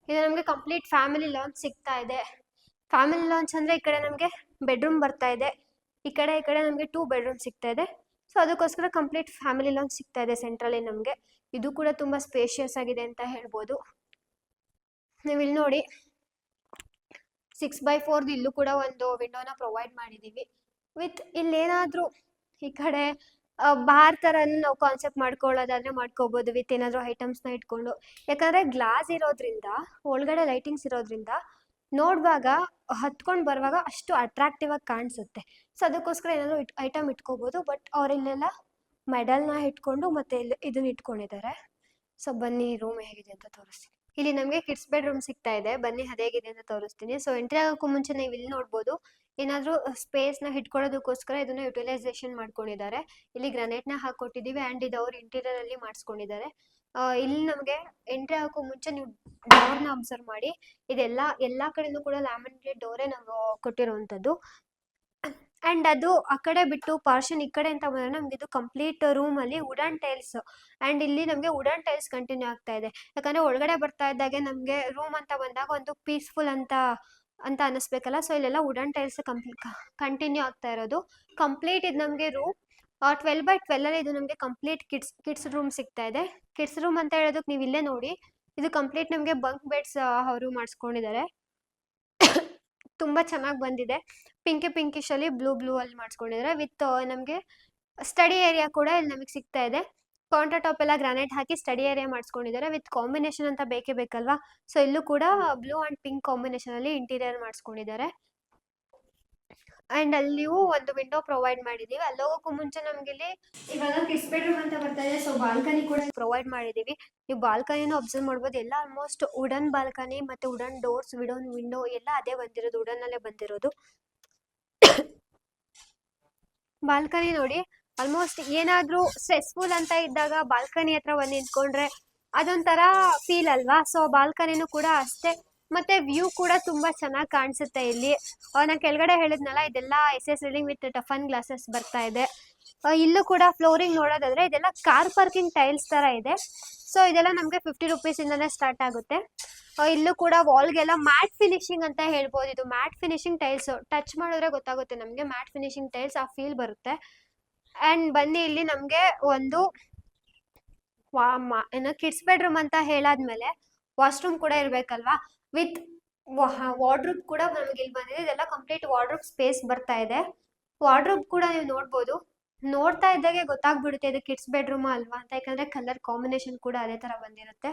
ಇದು ನಮ್ಗೆ ಕಂಪ್ಲೀಟ್ ಫ್ಯಾಮಿಲಿ ಲಾಂಚ್ ಸಿಗ್ತಾ ಇದೆ. ಫ್ಯಾಮಿಲಿ ಲಾಂಚ್ ಅಂದ್ರೆ ಈ ಕಡೆ ನಮ್ಗೆ ಬೆಡ್ರೂಮ್ ಬರ್ತಾ ಇದೆ, ಈ ಕಡೆ ನಮ್ಗೆ 2 ಬೆಡ್ರೂಮ್ ಸಿಗ್ತಾ ಇದೆ. ಸೊ ಅದಕ್ಕೋಸ್ಕರ ಕಂಪ್ಲೀಟ್ ಫ್ಯಾಮಿಲಿ ಲಾಂಚ್ ಸಿಗ್ತಾ ಇದೆ ಸೆಂಟ್ರಲ್ಲಿ ನಮ್ಗೆ. ಇದು ಕೂಡ ತುಂಬಾ ಸ್ಪೇಷಿಯಸ್ ಆಗಿದೆ ಅಂತ ಹೇಳ್ಬೋದು. ನೀವು ಇಲ್ಲಿ ನೋಡಿ 6x4 ಇಲ್ಲೂ ಕೂಡ ಒಂದು ವಿಂಡೋನ ಪ್ರೊವೈಡ್ ಮಾಡಿದೀವಿ. ವಿತ್ ಇಲ್ಲೇನಾದ್ರೂ ಈ ಕಡೆ ಬಾರ್ ತರ ನಾವು ಕಾನ್ಸೆಪ್ಟ್ ಮಾಡ್ಕೊಳ್ಳೋದಾದ್ರೆ ಮಾಡ್ಕೋಬಹುದು ವಿತ್ ಏನಾದ್ರು ಐಟಮ್ಸ್ ನ ಇಟ್ಕೊಂಡು. ಯಾಕಂದ್ರೆ ಗ್ಲಾಸ್ ಇರೋದ್ರಿಂದ ಒಳಗಡೆ ಲೈಟಿಂಗ್ಸ್ ಇರೋದ್ರಿಂದ ನೋಡುವಾಗ ಹತ್ಕೊಂಡ್ ಬರುವಾಗ ಅಷ್ಟು ಅಟ್ರಾಕ್ಟಿವ್ ಆಗಿ ಕಾಣಿಸುತ್ತೆ. ಸೊ ಅದಕ್ಕೋಸ್ಕರ ಏನಾದ್ರು ಐಟಮ್ ಇಟ್ಕೋಬಹುದು. ಬಟ್ ಅವ್ರಿಲ್ಲೆಲ್ಲ ಮೆಡಲ್ ನ ಇಟ್ಕೊಂಡು ಮತ್ತೆ ಇದನ್ನ ಇಟ್ಕೊಂಡಿದ್ದಾರೆ. ಸೊ ಬನ್ನಿ ರೂಮ್ ಹೇಗಿದೆ ಅಂತ ತೋರಿಸ್ತೀನಿ. ಇಲ್ಲಿ ನಮಗೆ ಕಿಡ್ಸ್ ಬೆಡ್ರೂಮ್ ಸಿಗ್ತಾ ಇದೆ. ಬನ್ನಿ ಅದೇಗಿದೆ ಅಂತ ತೋರಿಸ್ತೀನಿ. ಸೊ ಎಂಟ್ರಿ ಆಗೋಕ್ಕೂ ಮುಂಚೆ ನೀವು ಇಲ್ಲಿ ನೋಡ್ಬೋದು, ಏನಾದ್ರೂ ಸ್ಪೇಸ್ ನ ಇಟ್ಕೊಳ್ಳೋದಕ್ಕೋಸ್ಕರ ಇದನ್ನ ಯುಟಿಲೈಸೇಷನ್ ಮಾಡ್ಕೊಂಡಿದ್ದಾರೆ. ಇಲ್ಲಿ ಗ್ರಾನೈಟ್ ನ ಹಾಕೊಟ್ಟಿದೀವಿ ಅಂಡ್ ಇದು ಅವ್ರು ಇಂಟೀರಿಯರ್ ಅಲ್ಲಿ ಮಾಡಿಸ್ಕೊಂಡಿದ್ದಾರೆ. ಇಲ್ಲಿ ನಮಗೆ ಎಂಟ್ರಿ ಆಗೋಕ್ಕೂ ಮುಂಚೆ ನೀವು ಡೋರ್ ನ ಅಬ್ಸರ್ವ್ ಮಾಡಿ. ಇದೆಲ್ಲ ಎಲ್ಲಾ ಕಡೆನೂ ಕೂಡ ಲ್ಯಾಮಿನೇಟೆಡ್ ಡೋರೇ ನಾವು ಕೊಟ್ಟಿರುವಂತದ್ದು. ಅಂಡ್ ಅದು ಆ ಕಡೆ ಬಿಟ್ಟು ಪಾರ್ಷನ್ ಈ ಕಡೆ ಅಂತ ಬಂದ್ರೆ ನಮ್ಗೆ ಇದು ಕಂಪ್ಲೀಟ್ ರೂಮ್ ಅಲ್ಲಿ ವುಡನ್ ಟೈಲ್ಸ್. ಅಂಡ್ ಇಲ್ಲಿ ನಮ್ಗೆ ವುಡನ್ ಟೈಲ್ಸ್ ಕಂಟಿನ್ಯೂ ಆಗ್ತಾ ಇದೆ. ಯಾಕಂದ್ರೆ ಒಳಗಡೆ ಬರ್ತಾ ಇದ್ದಾಗೆ ನಮ್ಗೆ ರೂಮ್ ಅಂತ ಬಂದಾಗ ಒಂದು ಪೀಸ್ಫುಲ್ ಅಂತ ಅನಿಸ್ಬೇಕಲ್ಲ. ಸೊ ಇಲ್ಲೆಲ್ಲ ವುಡನ್ ಟೈಲ್ಸ್ ಕಂಟಿನ್ಯೂ ಆಗ್ತಾ ಇರೋದು. ಕಂಪ್ಲೀಟ್ ಇದು ನಮ್ಗೆ ರೂಮ್ 12x12 ಅಲ್ಲಿ ಇದು ನಮ್ಗೆ ಕಂಪ್ಲೀಟ್ ಕಿಡ್ಸ್ ರೂಮ್ ಸಿಗ್ತಾ ಇದೆ. ಕಿಡ್ಸ್ ರೂಮ್ ಅಂತ ಹೇಳೋದಕ್ಕೆ ನೀವು ಇಲ್ಲೇ ನೋಡಿ, ಇದು ಕಂಪ್ಲೀಟ್ ನಮ್ಗೆ ಬಂಕ್ ಬೆಡ್ಸ್ ಅವರು ಮಾಡಿಸ್ಕೊಂಡಿದ್ದಾರೆ. ತುಂಬಾ ಚೆನ್ನಾಗಿ ಬಂದಿದೆ. ಪಿಂಕಿಶ್ ಅಲ್ಲಿ ಬ್ಲೂ ಅಲ್ಲಿ ಮಾಡಿಸ್ಕೊಂಡಿದ್ದಾರೆ. ವಿತ್ ನಮ್ಗೆ ಸ್ಟಡಿ ಏರಿಯಾ ಕೂಡ ಇಲ್ಲಿ ನಮಗೆ ಸಿಗ್ತಾ ಇದೆ. ಕೌಂಟರ್ ಟಾಪ್ ಎಲ್ಲ ಗ್ರಾನೈಟ್ ಹಾಕಿ ಸ್ಟಡಿ ಏರಿಯಾ ಮಾಡಿಸ್ಕೊಂಡಿದ್ದಾರೆ. ವಿತ್ ಕಾಂಬಿನೇಷನ್ ಅಂತ ಬೇಕೇ ಬೇಕಲ್ವಾ. ಸೊ ಇಲ್ಲೂ ಕೂಡ ಬ್ಲೂ ಅಂಡ್ ಪಿಂಕ್ ಕಾಂಬಿನೇಷನ್ ಅಲ್ಲಿ ಇಂಟೀರಿಯರ್ ಮಾಡಿಸ್ಕೊಂಡಿದ್ದಾರೆ. ಅಂಡ್ ಅಲ್ಲಿಯೂ ಒಂದು ವಿಂಡೋ ಪ್ರೊವೈಡ್ ಮಾಡಿದೀವಿ. ಅಲ್ಲಿ ಹೋಗೋಕ್ಕೂ ಮುಂಚೆ ನಮ್ಗೆ ಇಲ್ಲಿ ಇವಾಗ ಕಿಡ್ಸ್ ಬೆಡ್ರೂಮ್ ಅಂತ ಬರ್ತಾ ಇದೆ. ಸೊ ಬಾಲ್ಕನಿ ಕೂಡ ಪ್ರೊವೈಡ್ ಮಾಡಿದೀವಿ. ನೀವು ಬಾಲ್ಕನಿನ ಅಬ್ಸರ್ವ್ ಮಾಡ್ಬೋದು. ಎಲ್ಲ ಆಲ್ಮೋಸ್ಟ್ ವುಡನ್ ಬಾಲ್ಕನಿ ಮತ್ತೆ ವುಡನ್ ಡೋರ್ಸ್, ವುಡನ್ ವಿಂಡೋ ಎಲ್ಲ ಅದೇ ಬಂದಿರೋದು, ವುಡನ್ ಅಲ್ಲೇ ಬಂದಿರೋದು. ಬಾಲ್ಕನಿ ನೋಡಿ, ಆಲ್ಮೋಸ್ಟ್ ಏನಾದ್ರೂ ಸ್ಟ್ರೆಸ್ಫುಲ್ ಅಂತ ಇದ್ದಾಗ ಬಾಲ್ಕನಿ ಹತ್ರ ಬಂದು ನಿಂತ್ಕೊಂಡ್ರೆ ಅದೊಂಥರ ಫೀಲ್ ಅಲ್ವಾ. ಸೊ ಬಾಲ್ಕನಿನೂ ಕೂಡ ಅಷ್ಟೇ. ಮತ್ತೆ ವ್ಯೂ ಕೂಡ ತುಂಬಾ ಚೆನ್ನಾಗಿ ಕಾಣಿಸುತ್ತೆ ಇಲ್ಲಿ. ನಾನು ಕೆಳಗಡೆ ಹೇಳಿದ್ನಲ್ಲ, ಇದೆಲ್ಲ SS reading with toughen glasses ಬರ್ತಾ ಇದೆ. ಇಲ್ಲೂ ಕೂಡ ಫ್ಲೋರಿಂಗ್ ನೋಡೋದಾದ್ರೆ ಇದೆಲ್ಲ ಕಾರ್ ಪಾರ್ಕಿಂಗ್ ಟೈಲ್ಸ್ ತರ ಇದೆ. ಸೊ ಇದೆಲ್ಲ ನಮ್ಗೆ 50 ರೂಪೀಸ್ ಇಂದಾನೆ ಸ್ಟಾರ್ಟ್ ಆಗುತ್ತೆ. ಇಲ್ಲೂ ಕೂಡ ವಾಲ್ಗೆಲ್ಲ ಮ್ಯಾಟ್ ಫಿನಿಶಿಂಗ್ ಅಂತ ಹೇಳ್ಬೋದು. ಇದು ಮ್ಯಾಟ್ ಫಿನಿಶಿಂಗ್ ಟೈಲ್ಸ್, ಟಚ್ ಮಾಡಿದ್ರೆ ಗೊತ್ತಾಗುತ್ತೆ ನಮ್ಗೆ ಮ್ಯಾಟ್ ಫಿನಿಶಿಂಗ್ ಟೈಲ್ಸ್, ಆ ಫೀಲ್ ಬರುತ್ತೆ. ಅಂಡ್ ಬನ್ನಿ ಇಲ್ಲಿ ನಮ್ಗೆ ಒಂದು ಏನೋ ಕಿಡ್ಸ್ ಬೆಡ್ರೂಮ್ ಅಂತ ಹೇಳಾದ್ಮೇಲೆ ವಾಶ್ರೂಮ್ ಕೂಡ ಇರ್ಬೇಕಲ್ವಾ. ವಿತ್ ವಾರ್ಡ್ರೂಬ್ ಕೂಡ ನಮ್ಗೆ ಇಲ್ಲಿ ಬಂದಿದೆ. ಇದೆಲ್ಲ ಕಂಪ್ಲೀಟ್ ವಾರ್ಡ್ರೂಬ್ ಸ್ಪೇಸ್ ಬರ್ತಾ ಇದೆ. ವಾರ್ಡ್ರೂಬ್ ಕೂಡ ನೀವು ನೋಡ್ಬೋದು. ನೋಡ್ತಾ ಇದ್ದಾಗೆ ಗೊತ್ತಾಗ್ಬಿಡುತ್ತೆ ಇದು ಕಿಡ್ಸ್ ಬೆಡ್ರೂಮ್ ಅಲ್ವಾ ಅಂತ, ಯಾಕಂದ್ರೆ ಕಲರ್ ಕಾಂಬಿನೇಷನ್ ಕೂಡ ಅದೇ ತರ ಬಂದಿರುತ್ತೆ.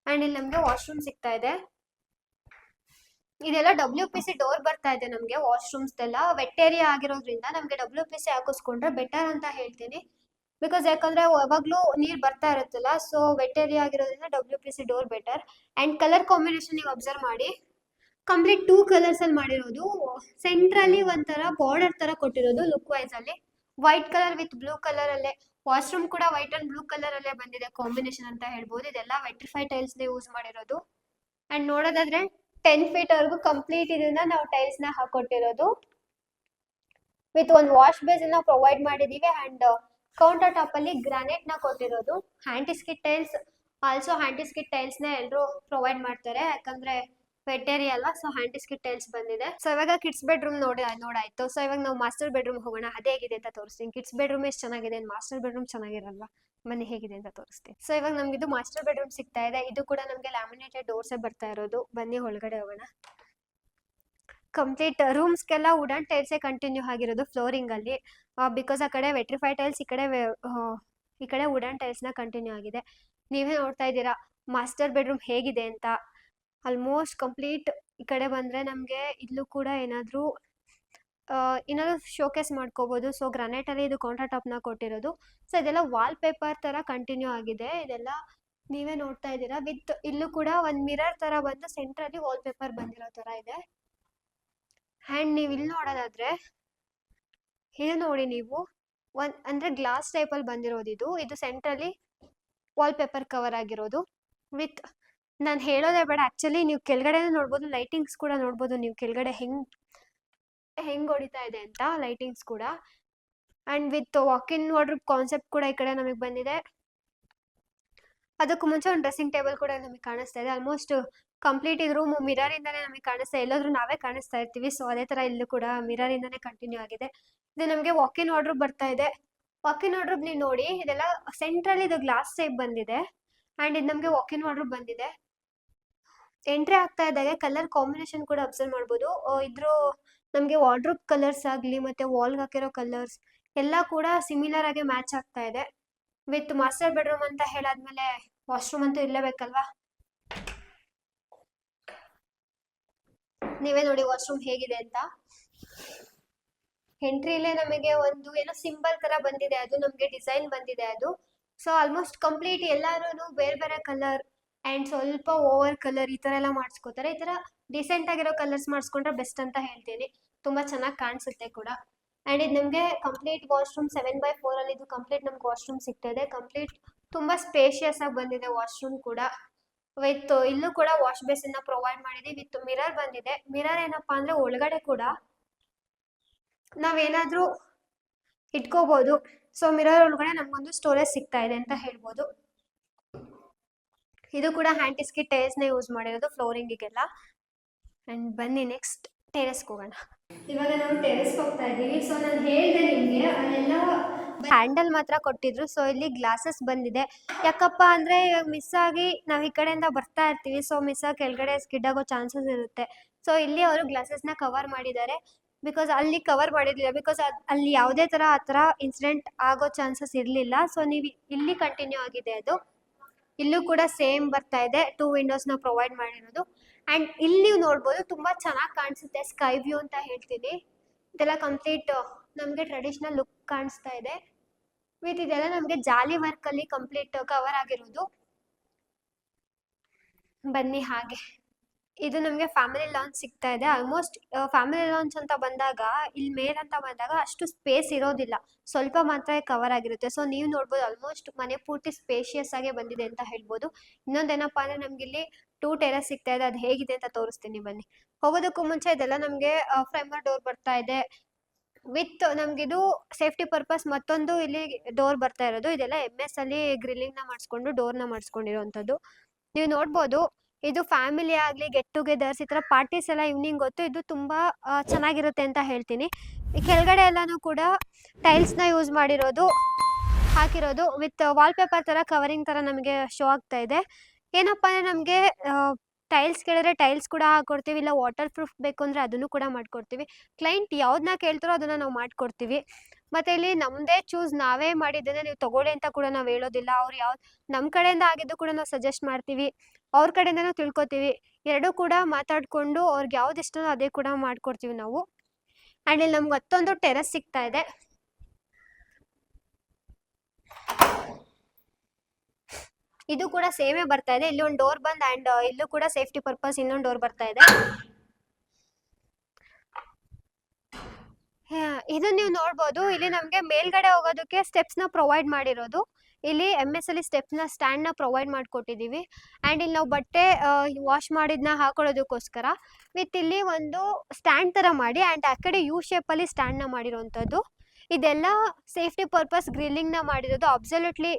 ಅಂಡ್ ಇಲ್ಲಿ ನಮ್ಗೆ ವಾಶ್ರೂಮ್ ಸಿಗ್ತಾ ಇದೆ. ಇದೆಲ್ಲ WPC ಡೋರ್ ಬರ್ತಾ ಇದೆ ನಮ್ಗೆ. ವಾಶ್ರೂಮ್ಸ್ ಎಲ್ಲ ವೆಟ್ ಏರಿಯಾ ಆಗಿರೋದ್ರಿಂದ ನಮ್ಗೆ WPC ಹಾಕಿಸ್ಕೊಂಡ್ರೆ ಬೆಟರ್ ಅಂತ ಹೇಳ್ತೀನಿ. ಬಿಕಾಸ್ ಯಾಕಂದ್ರೆ ಯಾವಾಗ್ಲೂ ನೀರ್ ಬರ್ತಾ ಇರುತ್ತಲ್ಲ. ಸೊ ವೆಟ್ ಏರಿಯಾ ಆಗಿರೋದ್ರಿಂದ WPC door better. And colour combination ನೀವು ಅಬ್ಸರ್ವ್ ಮಾಡಿ, ಕಂಪ್ಲೀಟ್ 2 ಕಲರ್ಸ್ ಅಲ್ಲಿ ಮಾಡಿರೋದು. ಸೆಂಟ್ರಲ್ಲಿ ಒಂಥರ ಬಾರ್ಡರ್ ತರ ಕೊಟ್ಟಿರೋದು ಲುಕ್ ವೈಸ್ ಅಲ್ಲಿ. White colour with blue colour ಅಲ್ಲೇ, ವಾಶ್ರೂಮ್ ಕೂಡ ವೈಟ್ ಅಂಡ್ ಬ್ಲೂ ಕಲರ್ ಅಲ್ಲೇ ಬಂದಿದೆ ಕಾಂಬಿನೇಷನ್ ಅಂತ ಹೇಳ್ಬೋದು. ಇದೆಲ್ಲ ವೆಟ್ರಿಫೈಡ್ ಟೈಲ್ಸ್ ಯೂಸ್ ಮಾಡಿರೋದು. ಅಂಡ್ ನೋಡೋದಾದ್ರೆ 10 ಫೀಟ್ ವರೆಗೂ ಕಂಪ್ಲೀಟ್ ಇದನ್ನ ನಾವು ಟೈಲ್ಸ್ ನ ಹಾಕೊಟ್ಟಿರೋದು. ವಿತ್ ಒಂದು ವಾಶ್ ಬೇಸಿನ್ ಪ್ರೊವೈಡ್ ಮಾಡಿದೀವಿ. ಅಂಡ್ ಕೌಂಟರ್ ಟಾಪ್ ಅಲ್ಲಿ ಗ್ರಾನೈಟ್ ನ ಕೊಟ್ಟಿರೋದು. ಹ್ಯಾಂಟಿಸ್ಕಿಟ್ ಟೈಲ್ಸ್, ಆಲ್ಸೋ ಹ್ಯಾಂಟಿಸ್ಕಿಟ್ ಟೈಲ್ಸ್ ನ ಎಲ್ಲರೂ ಪ್ರೊವೈಡ್ ಮಾಡ್ತಾರೆ, ಯಾಕಂದ್ರೆ ವೆಟ್ ಏರಿಯಾ ಅಲ್ವಾ, ಸೊ ಹ್ಯಾಂಟಿಸ್ಕಿಟ್ ಟೈಲ್ಸ್ ಬಂದಿದೆ. ಸೊ ಇವಾಗ ಕಿಡ್ಸ್ ಬೆಡ್ರೂಮ್ ನೋಡಾಯ್ತು. ಸೊ ಇವಾಗ ನಾವು ಮಾಸ್ಟರ್ ಬೆಡ್ರೂಮ್ ಹೋಗೋಣ, ಅದೇ ಹೇಗಿದೆ ಅಂತ ತೋರಿಸ್ತೀನಿ. ಕಿಡ್ಸ್ ಬೆಡ್ರೂಮ್ ಎಷ್ಟು ಚೆನ್ನಾಗಿದೆ, ಮಾಸ್ಟರ್ ಬೆಡ್ರೂಮ್ ಚೆನ್ನಾಗಿರಲ್ವಾ, ಬನ್ನಿ ಹೇಗಿದೆ ಅಂತ ತೋರಿಸ್ತೀನಿ. ಸೊ ಇವಾಗ ನಮ್ಗೆ ಇದು ಮಾಸ್ಟರ್ ಬೆಡ್ರೂಮ್ ಸಿಗ್ತಾ ಇದೆ. ಇದು ಕೂಡ ನಮ್ಗೆ ಲ್ಯಾಮಿನೇಟೆಡ್ ಡೋರ್ಸ್ ಬರ್ತಾ ಇರೋದು. ಬನ್ನಿ ಒಳಗಡೆ ಹೋಗೋಣ. ಕಂಪ್ಲೀಟ್ ರೂಮ್ಸ್ಗೆಲ್ಲ ವುಡನ್ ಟೈಲ್ಸ್ ಕಂಟಿನ್ಯೂ ಆಗಿರೋದು ಫ್ಲೋರಿಂಗ್ ಅಲ್ಲಿ, ಬಿಕಾಸ್ ಆ ಕಡೆ ವೆಟ್ರಿಫೈಡ್ ಟೈಲ್ಸ್, ಈ ಕಡೆ ವುಡನ್ ಟೈಲ್ಸ್ ನ ಕಂಟಿನ್ಯೂ ಆಗಿದೆ. ನೀವೇ ನೋಡ್ತಾ ಇದ್ದೀರಾ ಮಾಸ್ಟರ್ ಬೆಡ್ರೂಮ್ ಹೇಗಿದೆ ಅಂತ. ಆಲ್ಮೋಸ್ಟ್ ಕಂಪ್ಲೀಟ್ ಈ ಕಡೆ ಬಂದ್ರೆ ನಮ್ಗೆ ಇಲ್ಲೂ ಕೂಡ ಏನಾದ್ರೂ ಶೋಕೇಸ್ ಮಾಡ್ಕೋಬಹುದು. ಸೊ ಗ್ರಾನೈಟ್ ಅಲ್ಲಿ ಇದು ಕೌಂಟರ್ ಟಾಪ್ ನ ಕೊಟ್ಟಿರೋದು. ಸೊ ಇದೆಲ್ಲ ವಾಲ್ ಪೇಪರ್ ತರ ಕಂಟಿನ್ಯೂ ಆಗಿದೆ. ಇದೆಲ್ಲ ನೀವೇ ನೋಡ್ತಾ ಇದ್ದೀರಾ. ವಿತ್ ಇಲ್ಲೂ ಕೂಡ ಒಂದ್ ಮಿರರ್ ತರ ಬಂದು ಸೆಂಟರ್ ಅಲ್ಲಿ ವಾಲ್ ಪೇಪರ್ ಬಂದಿರೋ ತರ ಇದೆ. ಅಂಡ್ ನೀವು ಇಲ್ಲಿ ನೋಡೋದಾದ್ರೆ ಇದು ನೋಡಿ, ನೀವು ಅಂದ್ರೆ ಗ್ಲಾಸ್ ಟೈಪ್ ಅಲ್ಲಿ ಬಂದಿರೋದು. ಇದು ಸೆಂಟ್ರಲ್ಲಿ ವಾಲ್ ಪೇಪರ್ ಕವರ್ ಆಗಿರೋದು. ವಿತ್ ನಾನು ಹೇಳೋದೇ ಬೇಡ, ಆಕ್ಚುಲಿ ನೀವು ಕೆಳಗಡೆ ನೋಡ್ಬೋದು, ಲೈಟಿಂಗ್ಸ್ ಕೂಡ ನೋಡ್ಬೋದು ನೀವು ಕೆಳಗಡೆ ಹೆಂಗ್ ಹೊಡಿತಾ ಇದೆ ಅಂತ ಲೈಟಿಂಗ್ಸ್ ಕೂಡ. And with walk in wardrobe concept ಕೂಡ ಈ ಕಡೆ ನಮಗೆ ಬಂದಿದೆ. ಅದಕ್ಕೂ ಮುಂಚೆ ಒಂದು ಡ್ರೆಸ್ಸಿಂಗ್ ಟೇಬಲ್ ಕೂಡ ನಮಗೆ ಕಾಣಿಸ್ತಾ ಇದೆ. ಆಲ್ಮೋಸ್ಟ್ ಕಂಪ್ಲೀಟ್ ಇದು ರೂಮ್ ಮಿರರ್ ಇಂದಾನೆ ನಮಗೆ ಕಾಣಿಸ್ತಾ, ಎಲ್ಲಾದ್ರೂ ನಾವೇ ಕಾಣಿಸ್ತಾ ಇರ್ತೀವಿ. ಸೊ ಅದೇ ತರ ಇಲ್ಲೂ ಕೂಡ ಮಿರರ್ ಇಂದಾನೆ ಕಂಟಿನ್ಯೂ ಆಗಿದೆ. ಇದು ನಮಗೆ ವಾಕ್ ಇನ್ ವಾರ್ಡ್ರೋಬ್ ಬರ್ತಾ ಇದೆ. ವಾಕ್ ಇನ್ ವಾರ್ಡ್ರೋಬ್ ನೀವು ನೋಡಿ, ಇದೆಲ್ಲ ಸೆಂಟ್ರಲ್ಲಿ ಇದು ಗ್ಲಾಸ್ ಟೈಪ್ ಬಂದಿದೆ. ಅಂಡ್ ಇದು ನಮಗೆ ವಾಕ್ ಇನ್ ವಾರ್ಡ್ರೋಬ್ ಬಂದಿದೆ. ಎಂಟ್ರಿ ಆಗ್ತಾ ಇದ್ದಾಗ ಕಲರ್ ಕಾಂಬಿನೇಷನ್ ಕೂಡ ಅಬ್ಸರ್ವ್ ಮಾಡ್ಬೋದು. ಇದ್ರ ನಮಗೆ ವಾರ್ಡ್ರೋಬ್ ಕಲರ್ಸ್ ಆಗ್ಲಿ ಮತ್ತೆ ವಾಲ್ಗೆ ಹಾಕಿರೋ ಕಲರ್ಸ್ ಎಲ್ಲ ಕೂಡ ಸಿಮಿಲರ್ ಆಗಿ ಮ್ಯಾಚ್ ಆಗ್ತಾ ಇದೆ. ವಿತ್ ಮಾಸ್ಟರ್ ಬೆಡ್ರೂಮ್ ಅಂತ ಹೇಳಾದ್ಮೇಲೆ ವಾಶ್ರೂಮ್ ಅಂತೂ ಇರಲೇಬೇಕಲ್ವಾ. ನೀವೇ ನೋಡಿ ವಾಶ್ರೂಮ್ ಹೇಗಿದೆ ಅಂತ. ಎಂಟ್ರಿಲೇ ನಮಗೆ ಒಂದು ಏನೋ ಸಿಂಬಲ್ ತರ ಬಂದಿದೆ, ಅದು ನಮಗೆ ಡಿಸೈನ್ ಬಂದಿದೆ ಅದು. ಸೊ ಆಲ್ಮೋಸ್ಟ್ ಕಂಪ್ಲೀಟ್ ಎಲ್ಲಾರು ಬೇರೆ ಬೇರೆ ಕಲರ್ ಅಂಡ್ ಸ್ವಲ್ಪ ಓವರ್ ಕಲರ್ ಈ ತರ ಎಲ್ಲ ಮಾಡಿಸ್ಕೋತಾರೆ. ಈ ತರ ಡಿಸೆಂಟ್ ಆಗಿರೋ ಕಲರ್ಸ್ ಮಾಡಿಸ್ಕೊಂಡ್ರೆ ಬೆಸ್ಟ್ ಅಂತ ಹೇಳ್ತೀನಿ. ತುಂಬಾ ಚೆನ್ನಾಗಿ ಕಾಣಿಸುತ್ತೆ ಕೂಡ. ಅಂಡ್ ಇದು ನಮಗೆ ಕಂಪ್ಲೀಟ್ ವಾಶ್ರೂಮ್ 7/4 ಅಲ್ಲಿ ಇದು ಕಂಪ್ಲೀಟ್ ನಮ್ಗೆ ವಾಶ್ರೂಮ್ ಸಿಗ್ತಾ ಇದೆ. ಕಂಪ್ಲೀಟ್ ತುಂಬಾ ಸ್ಪೇಷಿಯಸ್ ಆಗಿ ಬಂದಿದೆ ವಾಶ್ರೂಮ್ ಕೂಡ. ವಿತ್ ಇಲ್ಲೂ ಕೂಡ ವಾಶ್ ಬೇಸಿನ್ ಪ್ರೊವೈಡ್ ಮಾಡಿದೀವಿ. ವಿತ್ ಮಿರರ್ ಬಂದಿದೆ. ಮಿರರ್ ಏನಪ್ಪಾ ಅಂದ್ರೆ ಒಳಗಡೆ ಕೂಡ ನಾವೇನಾದ್ರೂ ಇಟ್ಕೋಬಹುದು. ಸೊ ಮಿರರ್ ಒಳಗಡೆ ನಮ್ಗೊಂದು ಸ್ಟೋರೇಜ್ ಸಿಗ್ತಾ ಇದೆ ಅಂತ ಹೇಳ್ಬೋದು. ಇದು ಕೂಡ ಹ್ಯಾಂಟಿಸ್ಕಿಟ್ ಟೈಲ್ಸ್ ನ ಯೂಸ್ ಮಾಡಿರೋದು ಫ್ಲೋರಿಂಗಿಗೆಲ್ಲ. ಅಂಡ್ ಬನ್ನಿ ನೆಕ್ಸ್ಟ್ ಟೆರೆಸ್ಗೆ ಹೋಗೋಣ. ಇವಾಗ ನಾವು ಟೆರೆಸ್ ಹೋಗ್ತಾ ಇದ್ದೀವಿ. ಸೊ ನಾನು ಹೇಳಿದೆ ನಿಮಗೆ, ಅಲ್ಲೆಲ್ಲ ಹ್ಯಾಂಡಲ್ ಮಾತ್ರ ಕೊಟ್ಟಿದ್ರು. ಸೊ ಇಲ್ಲಿ ಗ್ಲಾಸಸ್ ಬಂದಿದೆ. ಯಾಕಪ್ಪ ಅಂದ್ರೆ ಇವಾಗ ಮಿಸ್ ಆಗಿ ನಾವು ಈ ಕಡೆಯಿಂದ ಬರ್ತಾ ಇರ್ತೀವಿ. ಸೊ ಮಿಸ್ ಆಗಿ ಕೆಳಗಡೆ ಸ್ಕಿಡ್ ಆಗೋ ಚಾನ್ಸಸ್ ಇರುತ್ತೆ. ಸೊ ಇಲ್ಲಿ ಅವರು ಗ್ಲಾಸಸ್ ನ ಕವರ್ ಮಾಡಿದ್ದಾರೆ. ಬಿಕಾಸ್ ಅಲ್ಲಿ ಕವರ್ ಮಾಡಿರ್ಲಿಲ್ಲ, ಬಿಕಾಸ್ ಅಲ್ಲಿ ಯಾವುದೇ ತರ ಆ ತರ ಇನ್ಸಿಡೆಂಟ್ ಆಗೋ ಚಾನ್ಸಸ್ ಇರಲಿಲ್ಲ. ಸೊ ನೀವು ಇಲ್ಲಿ ಕಂಟಿನ್ಯೂ ಆಗಿದೆ ಅದು. ಇಲ್ಲೂ ಕೂಡ ಸೇಮ್ ಬರ್ತಾ ಇದೆ. 2 ವಿಂಡೋಸ್ ನ ಪ್ರೊವೈಡ್ ಮಾಡಿರೋದು. ಅಂಡ್ ಇಲ್ಲಿ ನೀವು ನೋಡ್ಬೋದು, ತುಂಬಾ ಚೆನ್ನಾಗಿ ಕಾಣಿಸುತ್ತೆ. ಸ್ಕೈ ವ್ಯೂ ಅಂತ ಹೇಳ್ತೀನಿ. ಇದೆಲ್ಲ ಕಂಪ್ಲೀಟ್ ನಮ್ಗೆ ಟ್ರೆಡಿಷನಲ್ ಲುಕ್ ಕಾಣಿಸ್ತಾ ಇದೆ. ವಿತ್ ಇದೆಲ್ಲ ನಮ್ಗೆ ಜಾಲಿ ವರ್ಕ್ ಅಲ್ಲಿ ಕಂಪ್ಲೀಟ್ ಕವರ್ ಆಗಿರೋದು. ಬನ್ನಿ ಹಾಗೆ ಇದು ನಮಗೆ ಫ್ಯಾಮಿಲಿ ಲಾಂಚ್ ಸಿಗ್ತಾ ಇದೆ. ಆಲ್ಮೋಸ್ಟ್ ಫ್ಯಾಮಿಲಿ ಲಾಂಚ್ ಅಂತ ಬಂದಾಗ, ಇಲ್ಲಿ ಮೇಲ್ ಅಂತ ಬಂದಾಗ ಅಷ್ಟು ಸ್ಪೇಸ್ ಇರೋದಿಲ್ಲ, ಸ್ವಲ್ಪ ಮಾತ್ರ ಕವರ್ ಆಗಿರುತ್ತೆ. ಸೊ ನೀವು ನೋಡ್ಬೋದು ಆಲ್ಮೋಸ್ಟ್ ಮನೆ ಪೂರ್ತಿ ಸ್ಪೇಷಿಯಸ್ ಆಗಿ ಬಂದಿದೆ ಅಂತ ಹೇಳ್ಬೋದು. ಇನ್ನೊಂದೇನಪ್ಪಾ ಅಂದ್ರೆ ನಮ್ಗೆ ಇಲ್ಲಿ 2 ಟೆರೆಸ್ ಸಿಗ್ತಾ ಇದೆ. ಅದು ಹೇಗಿದೆ ಅಂತ ತೋರಿಸ್ತೀನಿ ಬನ್ನಿ. ಹೋಗೋದಕ್ಕೂ ಮುಂಚೆ ಇದೆಲ್ಲ ನಮ್ಗೆ ಫ್ರೈಮರ್ ಡೋರ್ ಬರ್ತಾ ಇದೆ. ವಿತ್ ನಮ್ಗಿದು ಸೇಫ್ಟಿ ಪರ್ಪಸ್ ಮತ್ತೊಂದು ಇಲ್ಲಿ ಡೋರ್ ಬರ್ತಾ ಇರೋದು. ಇದೆಲ್ಲ MS ಅಲ್ಲಿ ಗ್ರಿಲ್ಲಿಂಗ್ ನ ಮಾಡಿಸ್ಕೊಂಡು ಡೋರ್ ನ ಮಾಡಿಸ್ಕೊಂಡಿರುವಂತದ್ದು. ನೀವು ನೋಡ್ಬೋದು, ಇದು ಫ್ಯಾಮಿಲಿ ಆಗ್ಲಿ ಗೆಟ್ ಟುಗೆದರ್ಸ್ ಈ ತರ ಪಾರ್ಟೀಸ್ ಎಲ್ಲ ಈವ್ನಿಂಗ್ ಹೊತ್ತು ಇದು ತುಂಬಾ ಚೆನ್ನಾಗಿರುತ್ತೆ ಅಂತ ಹೇಳ್ತೀನಿ. ಈ ಕೆಳಗಡೆ ಎಲ್ಲಾನು ಕೂಡ ಟೈಲ್ಸ್ ನ ಯೂಸ್ ಮಾಡಿರೋದು, ಹಾಕಿರೋದು. ವಿತ್ ವಾಲ್ ಪೇಪರ್ ತರ ಕವರಿಂಗ್ ತರ ನಮಗೆ ಶೋ ಆಗ್ತಾ ಇದೆ. ಏನಪ್ಪಾ ಅಂದ್ರೆ ನಮಗೆ ಟೈಲ್ಸ್ ಕೇಳಿದ್ರೆ ಟೈಲ್ಸ್ ಕೂಡ ಹಾಕೊಡ್ತೀವಿ, ಇಲ್ಲ ವಾಟರ್ ಪ್ರೂಫ್ ಬೇಕು ಅಂದ್ರೆ ಅದನ್ನು ಕೂಡ ಮಾಡ್ಕೊಡ್ತೀವಿ. ಕ್ಲೈಂಟ್ ಯಾವ್ದನ್ನ ಕೇಳ್ತಾರೋ ಅದನ್ನ ನಾವು ಮಾಡ್ಕೊಡ್ತೀವಿ. ಮತ್ತೆ ಇಲ್ಲಿ ನಮ್ದೇ ಚೂಸ್ ನಾವೇ ಮಾಡಿದ್ದನ್ನ ನೀವು ತಗೊಳ್ಳಿ ಅಂತ ಕೂಡ ನಾವು ಹೇಳೋದಿಲ್ಲ. ಅವ್ರು ಯಾವ್ದು ನಮ್ಮ ಕಡೆಯಿಂದ ಆಗಿದ್ದು ಕೂಡ ನಾವು ಸಜೆಸ್ಟ್ ಮಾಡ್ತೀವಿ, ಅವ್ರ ಕಡೆಯಿಂದನೂ ತಿಳ್ಕೊತೀವಿ. ಎರಡೂ ಕೂಡ ಮಾತಾಡ್ಕೊಂಡು ಅವ್ರಿಗೆ ಯಾವ್ದು ಇಷ್ಟನೋ ಅದೇ ಕೂಡ ಮಾಡ್ಕೊಡ್ತೀವಿ ನಾವು. ಅಂಡ್ ಇಲ್ಲಿ ನಮ್ಗೆ ಮತ್ತೊಂದು ಟೆರೆಸ್ ಸಿಗ್ತಾ ಇದೆ. ಇದು ಕೂಡ ಸೇಮೇ ಬರ್ತಾ ಇದೆ. ಇಲ್ಲಿ ಒಂದು ಡೋರ್ ಬಂದ್ ಅಂಡ್ ಇಲ್ಲೂ ಕೂಡ ಸೇಫ್ಟಿ ಪರ್ಪಸ್ ಇನ್ನೊಂದು ಡೋರ್ ಬರ್ತಾ ಇದೆ. ಇದು ನೀವು ನೋಡ್ಬೋದು, ಇಲ್ಲಿ ನಮಗೆ ಮೇಲ್ಗಡೆ ಹೋಗೋದಕ್ಕೆ ಸ್ಟೆಪ್ಸ್ನ ಪ್ರೊವೈಡ್ ಮಾಡಿರೋದು. ಇಲ್ಲಿ MS ಅಲ್ಲಿ ಸ್ಟ್ಯಾಂಡ್ನ ಪ್ರೊವೈಡ್ ಮಾಡಿಕೊಟ್ಟಿದ್ದೀವಿ. ಆ್ಯಂಡ್ ಇಲ್ಲಿ ನಾವು ಬಟ್ಟೆ ವಾಶ್ ಮಾಡಿದ್ನ ಹಾಕೊಳ್ಳೋದಕ್ಕೋಸ್ಕರ ವಿತ್ ಇಲ್ಲಿ ಒಂದು ಸ್ಟ್ಯಾಂಡ್ ಥರ ಮಾಡಿ ಆ್ಯಂಡ್ ಆ ಕಡೆ ಯು ಶೇಪಲ್ಲಿ ಸ್ಟ್ಯಾಂಡ್ನ ಮಾಡಿರೋವಂಥದ್ದು. ಇದೆಲ್ಲ ಸೇಫ್ಟಿ ಪರ್ಪಸ್ ಗ್ರಿಲ್ಲಿಂಗ್ನ ಮಾಡಿರೋದು. ಅಬ್ಸಲ್ಯೂಟ್ಲಿ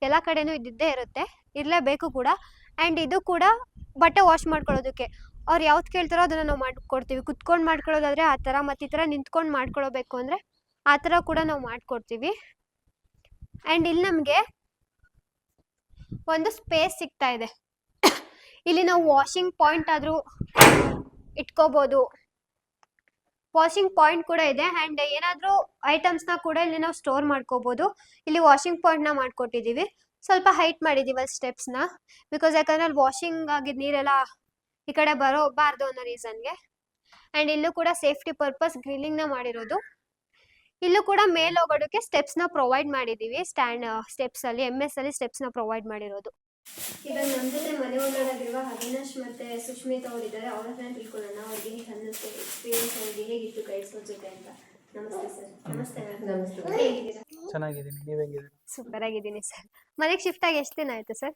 ಎಲ್ಲ ಕಡೆನೂ ಇದ್ದಿದ್ದೇ ಇರುತ್ತೆ, ಇರಲೇಬೇಕು ಕೂಡ. ಆ್ಯಂಡ್ ಇದು ಕೂಡ ಬಟ್ಟೆ ವಾಶ್ ಮಾಡ್ಕೊಳ್ಳೋದಕ್ಕೆ ಅವ್ರು ಯಾವ್ದು ಕೇಳ್ತಾರೋ ಅದನ್ನು ನಾವು ಮಾಡಿಕೊಡ್ತೀವಿ. ಕುತ್ಕೊಂಡು ಮಾಡ್ಕೊಳ್ಳೋದಾದರೆ ಆ ಥರ, ಮತ್ತು ಈ ಥರ ನಿಂತ್ಕೊಂಡು ಮಾಡ್ಕೊಳ್ಬೇಕು ಅಂದರೆ ಆ ಥರ ಕೂಡ ನಾವು ಮಾಡಿಕೊಡ್ತೀವಿ. ಆ್ಯಂಡ್ ಇಲ್ಲಿ ನಮಗೆ ಒಂದು ಸ್ಪೇಸ್ ಸಿಗ್ತಾ ಇದೆ. ಇಲ್ಲಿ ನಾವು ವಾಷಿಂಗ್ ಪಾಯಿಂಟ್ ಆದರೂ ಇಟ್ಕೋಬೋದು, ವಾಷಿಂಗ್ ಪಾಯಿಂಟ್ ಕೂಡ ಇದೆ. ಆ್ಯಂಡ್ ಏನಾದರೂ ಐಟಮ್ಸ್ನ ಕೂಡ ಇಲ್ಲಿ ನಾವು ಸ್ಟೋರ್ ಮಾಡ್ಕೋಬೋದು. ಇಲ್ಲಿ ವಾಷಿಂಗ್ ಪಾಯಿಂಟ್ನ ಮಾಡಿಕೊಟ್ಟಿದ್ದೀವಿ. ಸ್ವಲ್ಪ ಹೈಟ್ ಮಾಡಿದ್ದೀವಿ ಅಲ್ಲಿ ಸ್ಟೆಪ್ಸ್ನ, ಬಿಕಾಸ್ ಯಾಕಂದರೆ ಅಲ್ಲಿ ವಾಷಿಂಗ್ ಆಗಿದ್ದ ನೀರೆಲ್ಲ ಈ ಕಡೆ ಬರೋಬಾರ್ದು ಅನ್ನೋ ರೀಸನ್ಗೆ. ಆ್ಯಂಡ್ ಇಲ್ಲೂ ಕೂಡ ಸೇಫ್ಟಿ ಪರ್ಪಸ್ ಗ್ರಿಲ್ಲಿಂಗ್ನ ಮಾಡಿರೋದು. ಇಲ್ಲೂ ಕೂಡ ಮೇಲೆ ಹೋಗೋದಕ್ಕೆ ಸ್ಟೆಪ್ಸ್ನ ಪ್ರೊವೈಡ್ ಮಾಡಿದ್ದೀವಿ. ಸ್ಟೆಪ್ಸಲ್ಲಿ MS ಅಲ್ಲಿ ಸ್ಟೆಪ್ಸ್ನ ಪ್ರೊವೈಡ್ ಮಾಡಿರೋದು. ಈಗ ನಮ್ಮ ಜೊತೆ ಮನೆ ಓನರಾಗಿರುವ ಅವಿನಾಶ್ ಮತ್ತು ಸುಷ್ಮಿತ್ ಅವರಿದ್ದಾರೆ. ಅವ್ರ ಹತ್ರ ತಿಳ್ಕೊಳ್ಳೋಣ ಅವ್ರಿಗೆ ಹೇಗೆ ಅನ್ನಿಸ್ತು, ಎಕ್ಸ್ಪೀರಿಯನ್ಸ್ ಅವ್ರಿಗೆ ಹೇಗಿತ್ತು ಗೈಡ್ಸ್ ಜೊತೆ ಅಂತ. ನಮಸ್ತೆ ಸರ್. ನಮಸ್ತೆ ಮ್ಯಾಮ್. ನಮಸ್ತೆ. ಹೇಗಿದ್ದೀರಾ? ಚೆನ್ನಾಗಿದ್ದೀನಿ, ನೀವು ಹೆಂಗಿದ್ದೀರಾ? ಸೂಪರ್ ಆಗಿದ್ದೀನಿ ಸರ್. ಮನೆಗೆ ಶಿಫ್ಟ್ ಆಗಿ ಎಷ್ಟು ದಿನ ಆಯಿತು ಸರ್?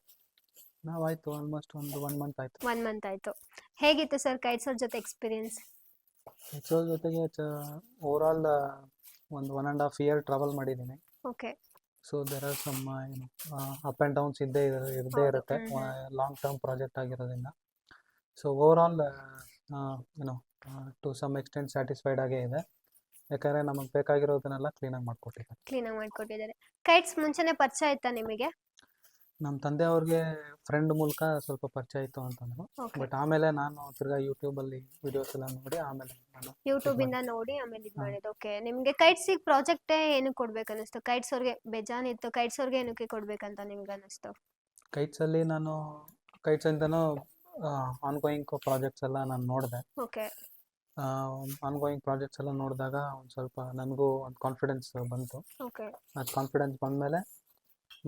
ನಾವಾಯ್ತು ಆಲ್ಮೋಸ್ಟ್ ಒಂದು 1 ಮಂತ್ ಆಯಿತು. 1 ಮಂತ್ ಆಯಿತು. ಹೇಗಿತ್ತು ಸರ್ ಗೈಡ್ಸ್ ಅವ್ರ ಜೊತೆ ಎಕ್ಸ್ಪೀರಿಯನ್ಸ್? ಹೆಚ್ಚೋದ್ರ ಜೊತೆಗೆ ಓವರಾಲ್ ಒಂದು 1.5 year ಟ್ರಾವೆಲ್ ಮಾಡಿದ್ದೀನಿ. Okay. So there are some up and downs ಇದ್ದೇ ಇರುತ್ತೆ, ಲಾಂಗ್ ಟರ್ಮ್ ಪ್ರಾಜೆಕ್ಟ್ ಆಗಿರೋದ್ರಿಂದ. So overall to some extent satisfied ಆಗೇ ಇದೆ, ಯಾಕಂದರೆ ನಮಗೆ ಬೇಕಾಗಿರೋದನ್ನೆಲ್ಲ ಕ್ಲೀನಾಗಿ ಮಾಡಿಕೊಟ್ಟಿದ್ದಾರೆ. ಕೈಟ್ಸ್ ಮುಂಚೆನೇ ಪರಿಚಯ ಆಯ್ತಾ ನಿಮಗೆ? ನಮ್ಮ ತಂದೆಯವ್ರಿಗೆ ಫ್ರೆಂಡ್ ಮೂಲಕ ಸ್ವಲ್ಪ ಪರಿಚಯ ಇತ್ತು ಅಂತಂದ್ರು. ಬಟ್ ಆಮೇಲೆ ನಾನು ತಿರ್ಗಾ ಯೂಟ್ಯೂಬಲ್ಲಿ ವಿಡಿಯೋಸ್ ಎಲ್ಲ ನೋಡಿ ಆಮೇಲೆ ನಾನು ಯೂಟ್ಯೂಬಿಂದ ನೋಡಿ ಆಮೇಲೆ ಇದು ಮಾಡಿದ್ದು. ಓಕೆ. ನಿಮಗೆ ಕೈಟ್ಸಿಗೆ ಪ್ರಾಜೆಕ್ಟೇ ಏನಕ್ಕೆ ಕೊಡ್ಬೇಕು ಅನ್ನಿಸ್ತು? ಕೈಟ್ಸ್ ಅವ್ರಿಗೆ ಬೇಜಾನಿತ್ತು, ಕೈಟ್ಸ್ ಅವ್ರಿಗೆ ಏನಕ್ಕೆ ಕೊಡ್ಬೇಕಂತ ನಿಮ್ಗೆ ಅನ್ನಿಸ್ತು? ಕೈಟ್ಸಲ್ಲಿ ನಾನು ಕೈಟ್ಸಿಂದನೂ ಆನ್ಗೋಯಿಂಗ್ ಪ್ರಾಜೆಕ್ಟ್ಸ್ ಎಲ್ಲ ನಾನು ನೋಡಿದೆ. ಓಕೆ. ಆನ್ಗೋಯಿಂಗ್ ಪ್ರಾಜೆಕ್ಟ್ಸ್ ಎಲ್ಲ ನೋಡಿದಾಗ ಒಂದು ಸ್ವಲ್ಪ ನನಗೂ ಒಂದು ಕಾನ್ಫಿಡೆನ್ಸ್ ಬಂತು. ಓಕೆ. ಅದು ಕಾನ್ಫಿಡೆನ್ಸ್ ಬಂದಮೇಲೆ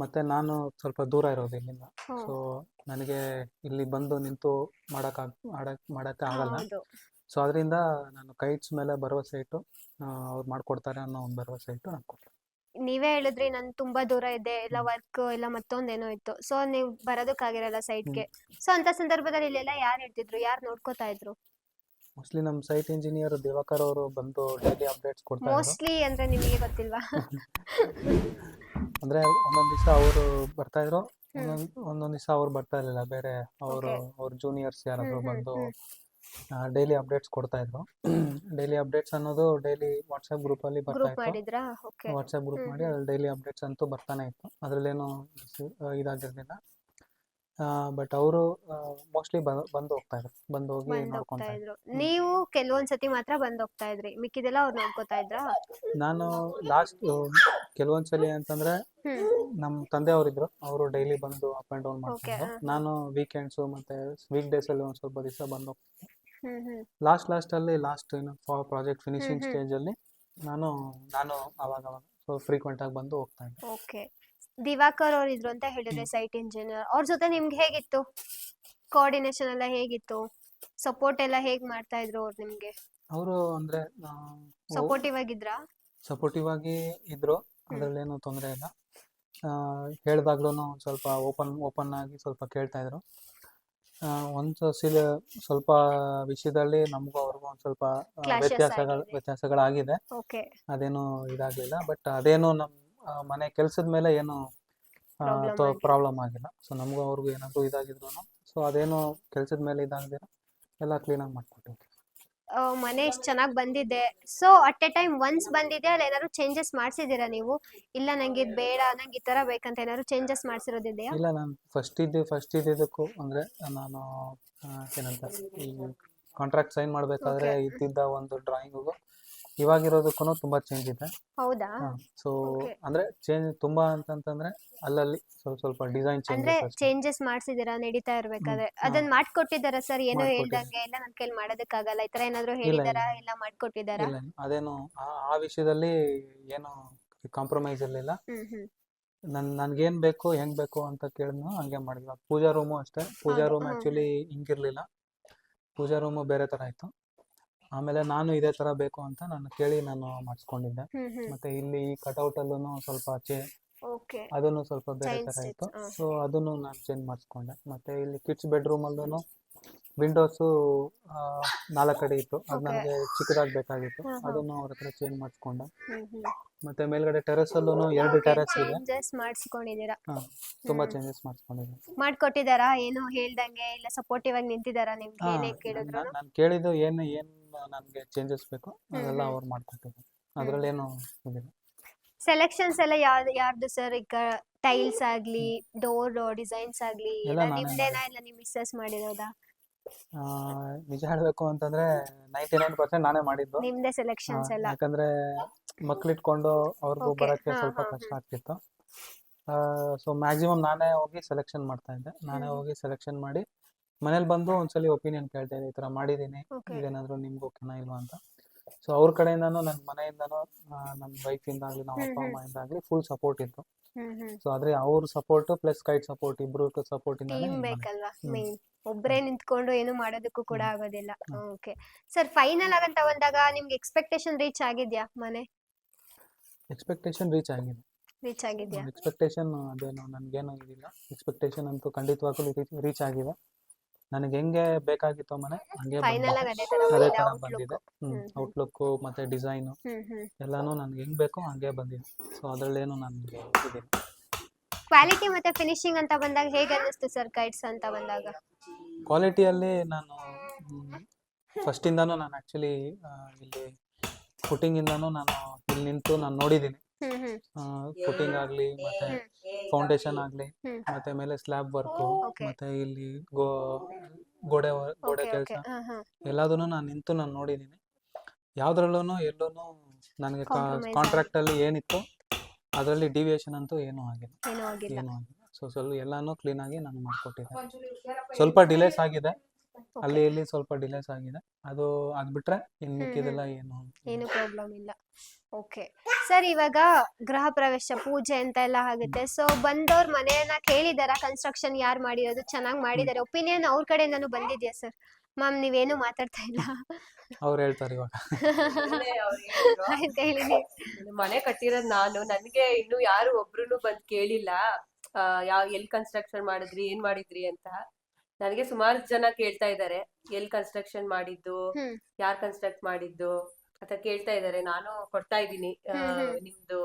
ಮತ್ತು ನಾನು ಸ್ವಲ್ಪ ದೂರ ಇರೋದು ಇಲ್ಲಿಂದ. ಸೊ ನನಗೆ ಇಲ್ಲಿ ಬಂದು ನಿಂತು ಮಾಡೋಕ್ಕೆ ಆಗಲ್ಲ. ಸೊ ಅದರಿಂದ ನಾನು ಕೈಟ್ಸ್ ಮೇಲೆ ಭರವಸೆ ಇಟ್ಟು ಅವ್ರು ಮಾಡಿಕೊಡ್ತಾರೆ ಅನ್ನೋ ಒಂದು ಭರವಸೆ ಇಟ್ಟು ನಾನು ಕೊಟ್ಟೆ. ನೀವೇ ಹೇಳಿದ್ರಿ ನಾನು ತುಂಬಾ ದೂರ ಇದ್ದೆ, ಇಲ್ಲ ವರ್ಕ್ ಇಲ್ಲ ಮತ್ತೊಂದೇನೋ ಇತ್ತು, ಸೊ ನೀವು ಬರೋದಕ್ಕಾಗಿರಲ್ಲ ಸೈಟ್ಗೆ. ಸೊ ಅಂತ ಸಂದರ್ಭದಲ್ಲಿ ಇಲ್ಲೆಲ್ಲ ಯಾರು ಇರ್ತಿದ್ರು, ಯಾರು ನೋಡ್ಕೋತಾ ಇದ್ರು? ಮೋಸ್ಟ್ಲಿ ನಮ್ಮ ಸೈಟ್ ಇಂಜಿನಿಯರ್ ದಿವಾಕರ್ ಅವರು ಬಂದು ಡೈಲಿ ಅಪ್ಡೇಟ್ಸ್ ಕೊಡ್ತಾ ಇದ್ರು. ಮೋಸ್ಟ್ಲಿ ಅಂದ್ರೆ ನಿಮಗೆ ಗೊತ್ತಿಲ್ವಾ? ಅಂದ್ರೆ ಒಂದೊಂದು ದಿವಸ ಅವರು ಬರ್ತಾ ಇದ್ರು, ಒಂದೊಂದು ದಿವಸ ಅವ್ರು ಬರ್ತಾ ಇರಲಿಲ್ಲ. ಬೇರೆ ಅವ್ರ ಜೂನಿಯರ್ಸ್ ಯಾರಾದ್ರು ಬಂದು ಡೈಲಿ ಅಪ್ಡೇಟ್ಸ್ ಕೊಡ್ತಾ ಇದ್ರು. ಡೈಲಿ ಅಪ್ಡೇಟ್ಸ್ ಅನ್ನೋದು ಡೈಲಿ ವಾಟ್ಸ್ಆ್ಯಪ್ ಗ್ರೂಪಲ್ಲಿ ಬರ್ತಾ ಇತ್ತು. ವಾಟ್ಸ್ಆ್ಯಪ್ ಗ್ರೂಪ್ ಮಾಡಿ ಅದ್ರಲ್ಲಿ ಡೈಲಿ ಅಪ್ಡೇಟ್ಸ್ ಅಂತೂ ಬರ್ತಾನೆ ಇತ್ತು, ಅದರಲ್ಲೇನು ಇದಾಗಿರ್ಲಿಲ್ಲ. ಬಟ್ ಅವರು ಮೋಸ್ಟ್ಲಿ ಬಂದು ಹೋಗ್ತಾ ಇದ್ರು, ಬಂದು ಹೋಗಿ ನೋಡ್ಕೊಂತಾ ಇದ್ರು. ನೀವು ಕೆಲವೊಂದ್ಸತಿ ಮಾತ್ರ ಬಂದು ಹೋಗ್ತಾ ಇದ್ರಿ, ಮಿಕ್ಕಿದೆಲ್ಲ ಅವ್ರು ನೋಡ್ಕೋತಾ ಇದ್ರಾ? ನಾನು ಲಾಸ್ಟ್ ಕೆಲವೊಂದ್ಸಲಿ ಅಂತಂದ್ರೆ ನಮ್ಮ ತಂದೆ ಅವರಿದ್ರು, ಅವರು ಡೈಲಿ ಬಂದು ಅಪ್ ಅಂಡ್ ಡೌನ್ ಮಾಡ್ತಿದ್ರು. ನಾನು ವೀಕೆಂಡ್ಸು ಮತ್ತೆ ವೀಕ್ ಡೇಸ್ ಅಲ್ಲಿ ಒಂದ್ ಸ್ವಲ್ಪ ದಿವಸ ಬಂದು ಹೋಗ್ತೀನಿ. ಲಾಸ್ಟ್ ಅಲ್ಲಿ ಪ್ರಾಜೆಕ್ಟ್ ಫಿನಿಶಿಂಗ್ ಸ್ಟೇಜ್ ಅಲ್ಲಿ ನಾನು ಅವಾಗ ಸೊ ಫ್ರೀಕ್ವೆಂಟ್ ಆಗಿ ಬಂದು ಹೋಗ್ತಾ ಇದ್ದೆ. ಓಕೆ. ದಿವಾಕರ್ ಅವ್ರು ಇದ್ರು ಅಂತ ಹೇಳಿದ್ರೆ ಸೈಟ್ ಇಂಜಿನಿಯರ್, ಅವ್ರ ಜೊತೆ ನಿಮ್ಗೆ ಹೇಗಿತ್ತು ಕೋಆರ್ಡಿನೇಷನ್ ಎಲ್ಲ? ಹೇಗಿತ್ತು ಸಪೋರ್ಟ್ ಎಲ್ಲ ಹೇಗ್ ಮಾಡ್ತಾ ಇದ್ರು ಅವ್ರು ನಿಮ್ಗೆ? ಅವರು ಅಂದ್ರೆ ಸಪೋರ್ಟಿವ್ ಆಗಿದ್ರಾ? ಸಪೋರ್ಟಿವ್ ಆಗಿ ಇದ್ರು, ಅದ್ರಲ್ಲೇನು ತೊಂದರೆ ಇಲ್ಲ. ಹೇಳ್ದಾಗ್ಲೂ ಸ್ವಲ್ಪ ಓಪನ್ ಆಗಿ ಸ್ವಲ್ಪ ಕೇಳ್ತಾ ಇದ್ರು. ಒಂದು ಸ್ವಲ್ಪ ವಿಷಯದಲ್ಲಿ ನಮಗೂ ಅವ್ರಿಗೂ ಒಂದು ಸ್ವಲ್ಪ ವ್ಯತ್ಯಾಸಗಳಾಗಿದೆ. ಅದೇನು ಇದಾಗಲಿಲ್ಲ, ಬಟ್ ಅದೇನು ನಮ್ಮ ಮನೆ ಕೆಲಸದ ಮೇಲೆ ಏನು ಪ್ರಾಬ್ಲಮ್ ಆಗಿಲ್ಲ. ಸೊ ನಮಗೂ ಅವ್ರಿಗೂ ಏನಾದ್ರು ಇದಾಗಿದ್ರು, ಸೊ ಅದೇನು ಕೆಲಸದ ಮೇಲೆ ಇದಾಗದಿರ ಎಲ್ಲ ಕ್ಲೀನಾಗಿ ಮಾಡ್ಕೊಟ್ಟಿದ್ವಿ. ಮನೆ ಎಷ್ಟು ಚೆನ್ನಾಗಿ ಬಂದಿದೆ. So at A time once ಬಂದಿದೆ, ಅಲ್ಲಿ ಏನಾದ್ರು ಚೇಂಜಸ್ ಮಾಡಿಸಿದ್ದೀರಾ ನೀವು? ಇಲ್ಲ ನಂಗೆ ಇದು ಬೇಡ, ನಂಗೆ ಈ ತರ ಬೇಕಂತ ಏನಾದ್ರು ಚೇಂಜಸ್ ಮಾಡಿಸಿರೋದಿದೆಯಾ? ಇಲ್ಲ, ನಾನು ಫಸ್ಟ್ ಇದ್ದಿದ್ದಕ್ಕೂ ಅಂದ್ರೆ ನಾನು ಏನಂತ ಈ ಕಾಂಟ್ರಾಕ್ಟ್ ಸೈನ್ ಮಾಡಬೇಕಾದ್ರೆ ಇದ್ದಿದ್ದ ಒಂದು ಡ್ರಾಯಿಂಗಿಗೂ ಇವಾಗಿರೋದಕ್ಕೂ ತುಂಬಾ ಚೇಂಜ್ ಇದೆ. ಹೌದಾ? ಸೊ ಅಂದ್ರೆ ಚೇಂಜ್ ತುಂಬಾ ಅಂತಂದ್ರೆ ಅಲ್ಲಲ್ಲಿ ಸ್ವಲ್ಪ ಡಿಸೈನ್ ಚೇಂಜಸ್ ಮಾಡಿಸಿದೀರಾ ನಡೀತಾ ಇರ್ಬೇಕಾದ್ರೆ? ಅದನ್ನ ಮಾಡ್ಕೊಟ್ಟಿದ್ದಾರಾ ಸರ್? ಏನೋ ಹೇಳ್ದಂಗೆ ಇಲ್ಲ ನನ್ನ ಕೈಲಿ ಮಾಡೋದಕ್ಕಾಗಲ್ಲ ಈ ತರ ಏನಾದ್ರು ಹೇಳಿದಾರಾ? ಇಲ್ಲ ಮಾಡ್ಕೊಟ್ಟಿದ್ದಾರಾ? ಅದೇನು ಆ ವಿಷಯದಲ್ಲಿ ಏನು ಕಾಂಪ್ರಮೈಸ್ ಇರಲಿಲ್ಲ. ನನ್ಗೇನ್ ಬೇಕು ಹೆಂಗ್ ಬೇಕು ಅಂತ ಕೇಳಿದ್ನು ಹಂಗೆ ಮಾಡಿದ್ವಿ. ಪೂಜಾ ರೂಮು ಅಷ್ಟೇ, ಪೂಜಾ ರೂಮ್ ಆಕ್ಚುಲಿ ಹಿಂಗಿರ್ಲಿಲ್ಲ, ಪೂಜಾ ರೂಮು ಬೇರೆ ತರ ಇತ್ತು. ಆಮೇಲೆ ನಾನು ಇದೇ ಥರ ಬೇಕು ಅಂತ ನಾನು ಕೇಳಿ ನಾನು ಮಾಡಿಸ್ಕೊಂಡಿದ್ದೆ. ಹ್ಮ್ ಮತ್ತು ಇಲ್ಲಿ ಈ ಕಟೌಟಲ್ಲೂ ಸ್ವಲ್ಪ ಓಕೆ ಅದನ್ನು ಸ್ವಲ್ಪ ಬೇರೆ ಚೈನ್ ಥರ ಇತ್ತು. ಸ್ಟಿಚ್ ಸೊ ಅದನ್ನು ನಾನು ಚೇಂಜ್ ಮಾಡಿಸ್ಕೊಂಡೆ. ಮತ್ತು ಇಲ್ಲಿ ಕಿಡ್ಸ್ ಬೆಡ್ರೂಮಲ್ಲೂ ವಿಂಡೋಸು 4 ಕಡೆ ಇತ್ತು. ಅದು ಓಕೆ ನನಗೆ ಚಿಕ್ಕದಾಗಿ ಬೇಕಾಗಿತ್ತು. ಹಾ ಹಾ ಅದನ್ನು ಅವ್ರ ಹತ್ರ ಚೇಂಜ್ ಮಾಡಿಸ್ಕೊಂಡೆ. ಹ್ಮ್ ಮತ್ತು ಮೇಲ್ಗಡೆ ಟೆರೆಸಲ್ಲೂ 2 ಓಕೆ ಟೆರೆಸ್ ಇದೆ. ಚೇಂಜಸ್ ಮಾಡಿಸ್ಕೊಂಡಿದ್ದೀರಾ. ಹಾಂ, ತುಂಬ ಹ್ಮ್ ಚೇಂಜಸ್ ಮಾಡಿಸ್ಕೊಂಡಿದ್ದೀನಿ. ಮಾಡ್ಕೊಟ್ಟಿದಾರಾ ಏನು ಹೇಳ್ದಂಗೆ ಇಲ್ಲ ಸಪೋರ್ಟಿವ್ ಆಗಿ ನಿಂತಿದಾರಾ ನಿಮ್ಗೆ ಹಾಂ, ಏನೇ ಕೇಳಿದ್ರು? ನಾನು ಕೇಳಿದ್ದು ಏನು ನನಗೆ ಚೇಂಜಸ್ ಬೇಕು ಅದೆಲ್ಲ ಹ್ಮ್ ಅವ್ರು ಮಾಡಿಕೊಟ್ಟಿದ್ದಾರೆ. ಅದರಲ್ಲೇನು ಇದಿಲ್ಲ. ಸೆಲೆಕ್ಷನ್ಸ್ ಎಲ್ಲ ಯಾರ್ದು ಸರ್? ಈಗ ಟೈಲ್ಸ್ ಆಗ್ಲಿ ಡೋರ್ ಡಿಸೈನ್ಸ್ ಆಗ್ಲಿ ಎಲ್ಲ ಎಲ್ಲ ನಾನೇ ನಿಮ್ದೇನಾ ಮಾಡಿದ್ದು. ಇಲ್ಲ ನಿಮ್ ಮಿಸ್ಸಸ್ ಮಾಡಿರೋದಾ? ನಿಜ ಹೇಳಬೇಕು ಅಂತಂದರೆ 99% ನಾನೇ ಮಾಡಿದ್ದು. ನಿಮ್ದೇ ಸೆಲೆಕ್ಷನ್ಸ್ ಎಲ್ಲ? ಯಾಕಂದರೆ ಮಕ್ಕಳಿಟ್ಕೊಂಡು ಅವ್ರಿಗೂ ಓಕೆ ಬರೋಕ್ಕೆ ಹಾ ಸ್ವಲ್ಪ ಹಾ ಕಷ್ಟ ಆಗ್ತಿತ್ತು. ಸೊ ಮ್ಯಾಕ್ಸಿಮಮ್ ನಾನೇ ಹೋಗಿ ಸೆಲೆಕ್ಷನ್ ಮಾಡ್ತಾಯಿದ್ದೆ. ನಾನೇ ಹೋಗಿ ಸೆಲೆಕ್ಷನ್ ಮಾಡಿ ಮನೇಲಿ ಬಂದು ಒಂದ್ಸಲಿ ಒಪಿನಿಯನ್ ಕೇಳ್ತಾ ಇದ್ದೆ, ಈ ಥರ ಮಾಡಿದ್ದೀನಿ, ಓಕೆ ಇದೇನಾದರೂ ನಿಮ್ಗೆ ಓಕೆನಾ ಇಲ್ವಾ ಅಂತ. ಸೊ ಅವ್ರ ಕಡೆಯಿಂದನೂ ನನ್ನ ಮನೆಯಿಂದನೂ ನನ್ನ ವೈಫಿಂದಾಗಲಿ ನಮ್ಮ ಅಪ್ಪ ಅಮ್ಮಯಿಂದಾಗಲಿ ಫುಲ್ ಸಪೋರ್ಟ್ ಇತ್ತು. ಸೊ ಆದರೆ ಅವ್ರ ಸಪೋರ್ಟು ಪ್ಲಸ್ ಕೈಟ್ ಸಪೋರ್ಟ್ ಇಬ್ಬರು ಸಪೋರ್ಟಿಂದಾನೇ ಟೀಮ್ ಇದು ಮಾಡಿದ್ದು. ಬೇಕಲ್ವಾ ಹ್ಞೂ ಮೇನ್. ಒಬ್ರೇ ನಿಂತ್ಕೊಂಡು ಏನು ಮಾಡೋದಕ್ಕೂ ಕೂಡ ಹ್ಞೂ ಆಗೋದಿಲ್ಲ. ಹ್ಞೂ ಓಕೆ ಸರ್, ಫೈನಲ್ ಆಗಂತ ಬಂದಾಗ ನಿಮ್ಗೆ ಎಕ್ಸ್ಪೆಕ್ಟೇಷನ್ ರೀಚ್ ಆಗಿದ್ಯಾ? ಮನೆ ಎಕ್ಸ್ಪೆಕ್ಟೇಷನ್ ರೀಚ್ ಆಗಿದೆ. ರೀಚ್ ಆಗಿದ್ಯಾ? ಎಕ್ಸ್ಪೆಕ್ಟೇಷನ್ ಅದೇನು ನನಗೇನು ಇದಿಲ್ಲ. ಎಕ್ಸ್ಪೆಕ್ಟೇಷನ್ ಅಂತೂ ಖಂಡಿತವಾಗ್ಲೂ ರೀಚ್ ಆಗಿದೆ. ನನಗೆ ಹೆಂಗೆ ಬೇಕಾಗಿತ್ತೋ ಮನೆ ಹಂಗೆ ಫೈನಲ್ ಬಂದಿದೆ. ಆಗಿ ಅದೇ ತರ ಅದೇ ಬಂದಿದೆ ಥರ ಔಟ್ಲುಕ್. ಬಂದಿದೆ. ಔಟ್ಲುಕ್ಕು ಮತ್ತು ಡಿಸೈನು ಹ್ಮ್ ಎಲ್ಲನೂ ನನಗೆ ಹೆಂಗೆ ಬೇಕೋ ಹಂಗೆ ಬಂದಿದೆ. ಸೊ ಅದರಲ್ಲೇನು ನನಗೆ ಇದಿಲ್ಲ. ಕ್ವಾಲಿಟಿ ಮತ್ತೆ ಫಿನಿಶಿಂಗ್ ಅಂತ ಬಂದಾಗ ಹೇಗೆ ಅನ್ನಿಸ್ತು ಸರ್ ಕೈಟ್ಸ್ ಅಂತ ಬಂದಾಗ? ಕ್ವಾಲಿಟಿಯಲ್ಲಿ ನಾನು ಫಸ್ಟಿಂದನೂ ನಾನು ಆ್ಯಕ್ಚುಲಿ ಇಲ್ಲಿ ಫುಟ್ಟಿಂಗಿಂದನೂ ನಾನು ಇಲ್ಲಿ ನಿಂತು ನಾನು ನೋಡಿದ್ದೀನಿ. ಫುಟ್ಟಿಂಗ್ ಆಗಲಿ ಮತ್ತು ಫೌಂಡೇಶನ್ ಆಗಲಿ ಹ್ಮ್ ಮತ್ತು ಮೇಲೆ ಸ್ಲ್ಯಾಬ್ ವರ್ಕು ಓಕೆ ಮತ್ತು ಇಲ್ಲಿ ಗೋಡೆ ಓಕೆ ಕೆಲಸ ಓಕೆ ಹಾ ಎಲ್ಲದನ್ನು ನಾನು ನಿಂತು ನಾನು ನೋಡಿದ್ದೀನಿ. ಯಾವುದ್ರಲ್ಲೂ ಎಲ್ಲೂ ನನಗೆ ಕಾಂಪ್ರಮೈಸ್ ಕಾಂಟ್ರಾಕ್ಟಲ್ಲಿ ಏನಿತ್ತು ಅದರಲ್ಲಿ ಡಿವಿಯೇಷನ್ ಅಂತೂ ಏನೂ ಆಗಿಲ್ಲ. ಏನೂ ಆಗಿಲ್ಲ. ಏನೂ ಆಗಿಲ್ಲ. ಸೊ ಎಲ್ಲನೂ ಕ್ಲೀನಾಗಿ ನಾನು ಮಾಡಿಕೊಟ್ಟಿದ್ದೆ. ಸ್ವಲ್ಪ ಡಿಲೇಸ್ ಆಗಿದೆ, ಓಕೆ ಅಲ್ಲಿ ಇಲ್ಲಿ ಸ್ವಲ್ಪ ಡಿಲೇಸ್ ಆಗಿದೆ. ಅದು ಆಗ್ಬಿಟ್ರೆ ಇನ್ನು ಮಿಕ್ಕಿದೆಲ್ಲ ಏನು ಏನು ಪ್ರಾಬ್ಲಮ್ ಇಲ್ಲ. ಓಕೆ ಸರ್, ಇವಾಗ ಗೃಹ ಪ್ರವೇಶ ಪೂಜೆ ಅಂತ ಎಲ್ಲ ಆಗುತ್ತೆ. ಸೊ ಬಂದವ್ರ ಮನೆಯನ್ನ ಕೇಳಿದಾರ ಕನ್ಸ್ಟ್ರಕ್ಷನ್ ಯಾರು ಮಾಡಿರೋದು ಚೆನ್ನಾಗಿ ಮಾಡಿದ್ದಾರೆ ಒಪಿನಿಯನ್ ಅವ್ರ ಕಡೆಯಿಂದನೂ ಬಂದಿದ್ಯಾ ಸರ್? ಮ್ಯಾಮ್ ನೀವೇನು ಮಾತಾಡ್ತಾ ಇಲ್ಲ. ಅವ್ರು ಹೇಳ್ತಾರೆ ಇವಾಗ. ಆಯ್ತು ಹೇಳಿ ನೀವು. ಮನೆ ಕಟ್ಟಿರೋದ್ ನಾನು, ನನ್ಗೆ ಇನ್ನು ಯಾರು ಒಬ್ರು ಬಂದ್ ಕೇಳಿಲ್ಲ ಎಲ್ ಕನ್ಸ್ಟ್ರಕ್ಷನ್ ಮಾಡಿದ್ರಿ ಏನ್ ಮಾಡಿದ್ರಿ ಅಂತ. ನನಗೆ ಸುಮಾರು ಜನ ಕೇಳ್ತಾ ಇದ್ದಾರೆ ಎಲ್ ಕನ್ಸ್ಟ್ರಕ್ಷನ್ ಮಾಡಿದ್ದು, ಹ್ಮ್ ಯಾರ್ ಕನ್ಸ್ಟ್ರಕ್ಟ್ ಮಾಡಿದ್ದು ಅಂತ ಕೇಳ್ತಾ ಇದ್ದಾರೆ. ನಾನು ಕೊಡ್ತಾ ಇದ್ದೀನಿ ನಿಮ್ದು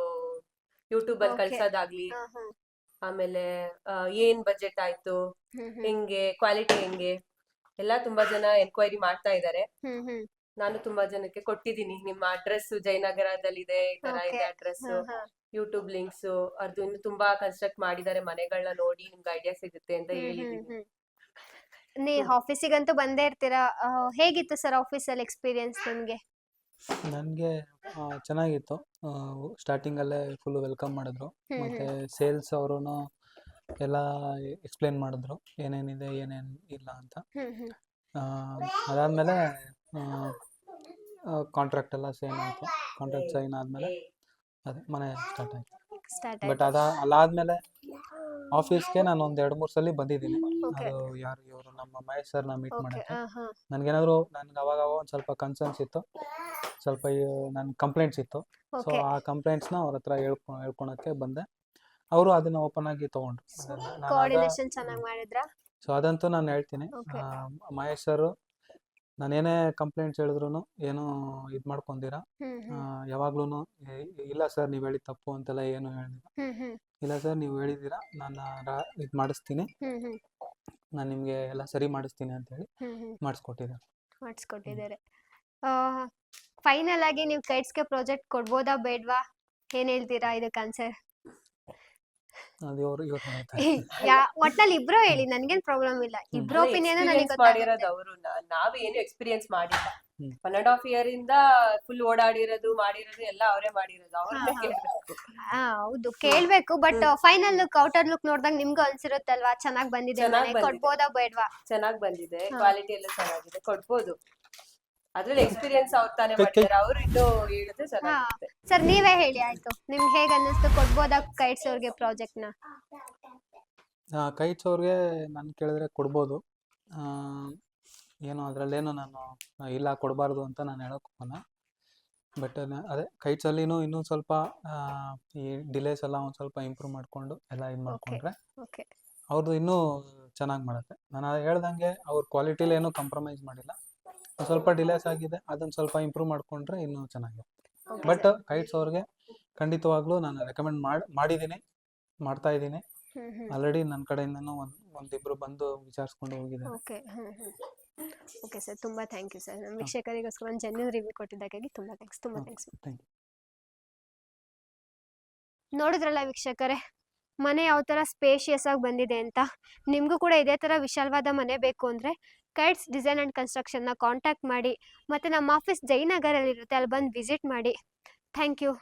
ಯೂಟ್ಯೂಬ್ ಅಲ್ಲಿ ಓಕೆ ಕಳ್ಸೋದಾಗ್ಲಿ, ಹಾ ಹಾ ಆಮೇಲೆ ಏನ್ ಬಜೆಟ್ ಆಯ್ತು, ಹೆಂಗೆ ಕ್ವಾಲಿಟಿ ಹೆಂಗೆ ಎಲ್ಲ ತುಂಬಾ ಜನ ಎನ್ಕ್ವೈರಿ ಮಾಡ್ತಾ ಇದ್ದಾರೆ. ನಾನು ತುಂಬಾ ಜನಕ್ಕೆ ಕೊಟ್ಟಿದ್ದೀನಿ. ನಿಮ್ಮ ಅಡ್ರೆಸ್ ಜಯನಗರದಲ್ಲಿದೆ, ಈ ತರ ಓಕೆ ಇದೆ ಅಡ್ರೆಸ್, ಹಾ ಹಾ ಯೂಟ್ಯೂಬ್ ಲಿಂಕ್ಸ್, ಅದು ಇನ್ನು ತುಂಬಾ ಕನ್ಸ್ಟ್ರಕ್ಟ್ ಮಾಡಿದ್ದಾರೆ ಮನೆಗಳನ್ನ ನೋಡಿ ನಿಮ್ಗೆ ಐಡಿಯಾ ಸಿಗುತ್ತೆ ಅಂತ ಹೇಳಿದೀನಿ. ನೀ ಆಫೀಸಿಗಂತೂ ಬಂದೇ ಇರ್ತೀರಾ. ಹೇಗಿತ್ತು ಸರ್ ಆಫೀಸಲ್ಲಿ ಎಕ್ಸ್ಪೀರಿಯನ್ಸ್ ನಿಮ್ಗೆ? ನನಗೆ ಚೆನ್ನಾಗಿತ್ತು. ಸ್ಟಾರ್ಟಿಂಗಲ್ಲೇ ಫುಲ್ಲು ವೆಲ್ಕಮ್ ಮಾಡಿದ್ರು. ಮತ್ತು ಸೇಲ್ಸ್ ಅವರು ಎಲ್ಲ ಎಕ್ಸ್ಪ್ಲೇನ್ ಮಾಡಿದ್ರು ಏನೇನಿದೆ ಏನೇನು ಇಲ್ಲ ಅಂತ. ಅದಾದಮೇಲೆ ಕಾಂಟ್ರಾಕ್ಟ್ ಎಲ್ಲ ಸೈನ್ ಆಯಿತು. ಕಾಂಟ್ರಾಕ್ಟ್ ಸೈನ್ ಆದಮೇಲೆ ಅದೇ ಮನೆ ಸ್ಟಾರ್ಟ್ ಆಯಿತು. ಬಟ್ ಅದಾದಮೇಲೆ ಆಫೀಸ್ಗೆ ನಾನು ಒಂದು 2-3 ಸಲ ಬಂದಿದ್ದೀನಿ. ಓಕೆ ಅದು ಯಾರು ಇವರು ನಮ್ಮ ಮಹೇಶ್ ಸರ್ನ ಮೀಟ್ ಓಕೆ ಮಾಡೋಕ್ಕೆ. ಹಾ ನನಗೆ ಅವಾಗ ಒಂದು ಸ್ವಲ್ಪ ಕನ್ಸರ್ನ್ಸ್ ಇತ್ತು, ಸ್ವಲ್ಪ ನನ್ನ ಕಂಪ್ಲೇಂಟ್ಸ್ ಇತ್ತು. ಸೊ ಓಕೆ ಆ ಕಂಪ್ಲೇಂಟ್ಸ್ನ ಅವ್ರ ಹತ್ರ ಹೇಳ್ಕೊಳಕ್ಕೆ ಬಂದೆ. ಅವರು ಅದನ್ನು ಓಪನ್ ಆಗಿ ತೊಗೊಂಡ್ರು. ನಾನು ಕೋಆರ್ಡಿನೇಷನ್ ಚೆನ್ನಾಗಿ ಮಾಡಿದ್ರಾ? ಸೊ ಅದಂತೂ ನಾನು ಹೇಳ್ತೀನಿ. ಓಕೆ ಮಹೇಶ್ ಸರು ನಾನೇನೇ ಕಂಪ್ಲೇಂಟ್ಸ್ ಹೇಳಿದ್ರು ಏನೂ ಇದು ಮಾಡ್ಕೊಂಡಿರ, ಯಾವಾಗ್ಲೂ ಇಲ್ಲ ಸರ್ ನೀವು ಹೇಳಿದ ತಪ್ಪು ಅಂತೆಲ್ಲ ಏನು ಹೇಳಿಲ್ಲ. ಇಲ್ಲ ಸರ್ ನೀವು ಹೇಳಿದ್ದೀರಾ, ನಾನು ಇದು ಮಾಡಿಸ್ತೀನಿ, ನಾನು ನಿಮಗೆ ಎಲ್ಲ ಸರಿ ಮಾಡಿಸ್ತೀನಿ ಅಂತೇಳಿ ಮಾಡಿಸ್ಕೊಟ್ಟಿದ್ದಾರೆ. ಫೈನಲ್ ಆಗಿ ನೀವು ಕೈಟ್ಸ್ಗೆ ಪ್ರಾಜೆಕ್ಟ್ ಕೊಡ್ಬೋದಾ ಬೇಡ್ವಾ? ಏನ್ ಹೇಳ್ತೀರಾ ಇದಕ್ಕೆ ಆನ್ಸರ್? ಅದು ಇವ್ರು ಹೇಳ್ತಾರೆ. ಒಟ್ನಲ್ಲಿ ಇಬ್ರು ಹೇಳಿ, ನನ್ಗೇನ್ ಪ್ರಾಬ್ಲಮ್ ಇಲ್ಲ. ಇಬ್ರು ಒಪಿನಿಯನ್ ನನಗೆ ಎಕ್ಸ್ಪೀರಿಯನ್ಸ್ ಮಾಡಿರೋದು ಅವರು, ನಾವೇನು ಎಕ್ಸ್ಪೀರಿಯನ್ಸ್ ಮಾಡಿಲ್ಲ. 1.5 year ಇಂದ ಫುಲ್ ಓಡಾಡಿರೋದು ಮಾಡಿರೋದು ಎಲ್ಲ ಅವರೇ ಮಾಡಿರೋದು. ಅವ್ರನ್ನೇ ಕೇಳ್ಬೇಕು. ಹೌದು ಕೇಳ್ಬೇಕು. But final look outer look ನೋಡಿದಾಗ ನಿಮ್ಗೂ ಅನ್ಸಿರುತ್ತಲ್ವಾ ಚೆನ್ನಾಗಿ ಬಂದಿದೆ ಚೆನ್ನಾಗ್ ಮನೆ, ಕೊಡ್ಬೋದಾ ಬೇಡ್ವಾ? ಚೆನ್ನಾಗ್ ಬಂದಿದೆ, ಕ್ವಾಲಿಟಿ ಎಲ್ಲ ಚೆನ್ನಾಗಿದೆ, ಕೊಡ್ಬೋದು. ಅದ್ರಲ್ಲಿ ಎಕ್ಸ್ಪೀರಿಯನ್ಸ್ ಅವ್ರು ತಾನೇ ಮಾಡಿದ್ದಾರೆ, ಅವ್ರು ಇನ್ನೂ ಹೇಳಿದ್ರೆ ಚೆನ್ನಾಗಿರುತ್ತೆ. ಸರ್ ನೀವೇ ಹೇಳಿ ಆಯ್ತು, ನಿಮ್ಗೆ ಹೇಗೆ ಅನ್ನಿಸ್ತು? ಕೊಡ್ಬೋದಾ ಕೈಟ್ಸ್ ಅವ್ರಿಗೆ ಪ್ರಾಜೆಕ್ಟ್ ನ? ಕೈಟ್ಸ್ ಅವ್ರಿಗೆ ನಾನು ಕೇಳಿದ್ರೆ ಕೊಡ್ಬೋದು. ಏನು ಅದರಲ್ಲೇನು ನಾನು ಇಲ್ಲ ಕೊಡಬಾರ್ದು ಅಂತ ನಾನು ಹೇಳೋಕೆ ಹೋಗಲ್ಲ. ಬಟ್ ಅದೇ ಕೈಟ್ಸಲ್ಲಿನೂ ಇನ್ನೂ ಸ್ವಲ್ಪ ಈ ಡಿಲೇಸ್ ಎಲ್ಲ ಒಂದು ಸ್ವಲ್ಪ ಇಂಪ್ರೂವ್ ಮಾಡಿಕೊಂಡು ಎಲ್ಲ ಇದು ಮಾಡಿಕೊಂಡ್ರೆ ಓಕೆ ಅವ್ರದ್ದು ಇನ್ನೂ ಚೆನ್ನಾಗಿ ಮಾಡುತ್ತೆ. ನಾನು ಹೇಳ್ದಂಗೆ ಅವ್ರ ಕ್ವಾಲಿಟಿಲಿ ಏನೂ ಕಾಂಪ್ರಮೈಸ್ ಮಾಡಿಲ್ಲ. ಒಂದ್ ಸ್ವಲ್ಪ ಡಿಲೇಸ್ ಆಗಿದೆ, ಅದನ್ನು ಸ್ವಲ್ಪ ಇಂಪ್ರೂವ್ ಮಾಡಿಕೊಂಡ್ರೆ ಇನ್ನೂ ಚೆನ್ನಾಗಿರುತ್ತೆ. ಬಟ್ ಕೈಟ್ಸ್ ಅವ್ರಿಗೆ ಖಂಡಿತವಾಗ್ಲೂ ನಾನು ರೆಕಮೆಂಡ್ ಮಾಡಿದ್ದೀನಿ, ಮಾಡ್ತಾ ಇದ್ದೀನಿ. ಆಲ್ರೆಡಿ ನನ್ನ ಕಡೆಯಿಂದನೂ ಒಂದಿಬ್ರು ಬಂದು ವಿಚಾರಿಸ್ಕೊಂಡು ಹೋಗಿದ್ದಾರೆ. ಓಕೆ ಸರ್, ತುಂಬ ಥ್ಯಾಂಕ್ ಯು ಸರ್. ನಮ್ಮ ವೀಕ್ಷಕರಿಗೋಸ್ಕರ ಒಂದು ಜೆನ್ಯೂನ್ ರಿವ್ಯೂ ಕೊಟ್ಟಿದ್ದಕ್ಕಾಗಿ ತುಂಬ ಥ್ಯಾಂಕ್ಸ್. Thank you. ನೋಡಿದ್ರಲ್ಲ ವೀಕ್ಷಕರೇ, ಮನೆ ಯಾವ ಥರ ಸ್ಪೇಷಿಯಸ್ ಆಗಿ ಬಂದಿದೆ ಅಂತ. ನಿಮಗೂ ಕೂಡ ಇದೇ ಥರ ವಿಶಾಲವಾದ ಮನೆ ಬೇಕು ಅಂದರೆ ಕೈಟ್ಸ್ ಡಿಸೈನ್ ಆ್ಯಂಡ್ ಕನ್ಸ್ಟ್ರಕ್ಷನ್ನ ಕಾಂಟ್ಯಾಕ್ಟ್ ಮಾಡಿ, ಮತ್ತು ನಮ್ಮ ಆಫೀಸ್ ಜಯನಗರಲ್ಲಿರುತ್ತೆ, ಅಲ್ಲಿ ಬಂದು ವಿಸಿಟ್ ಮಾಡಿ. Thank you.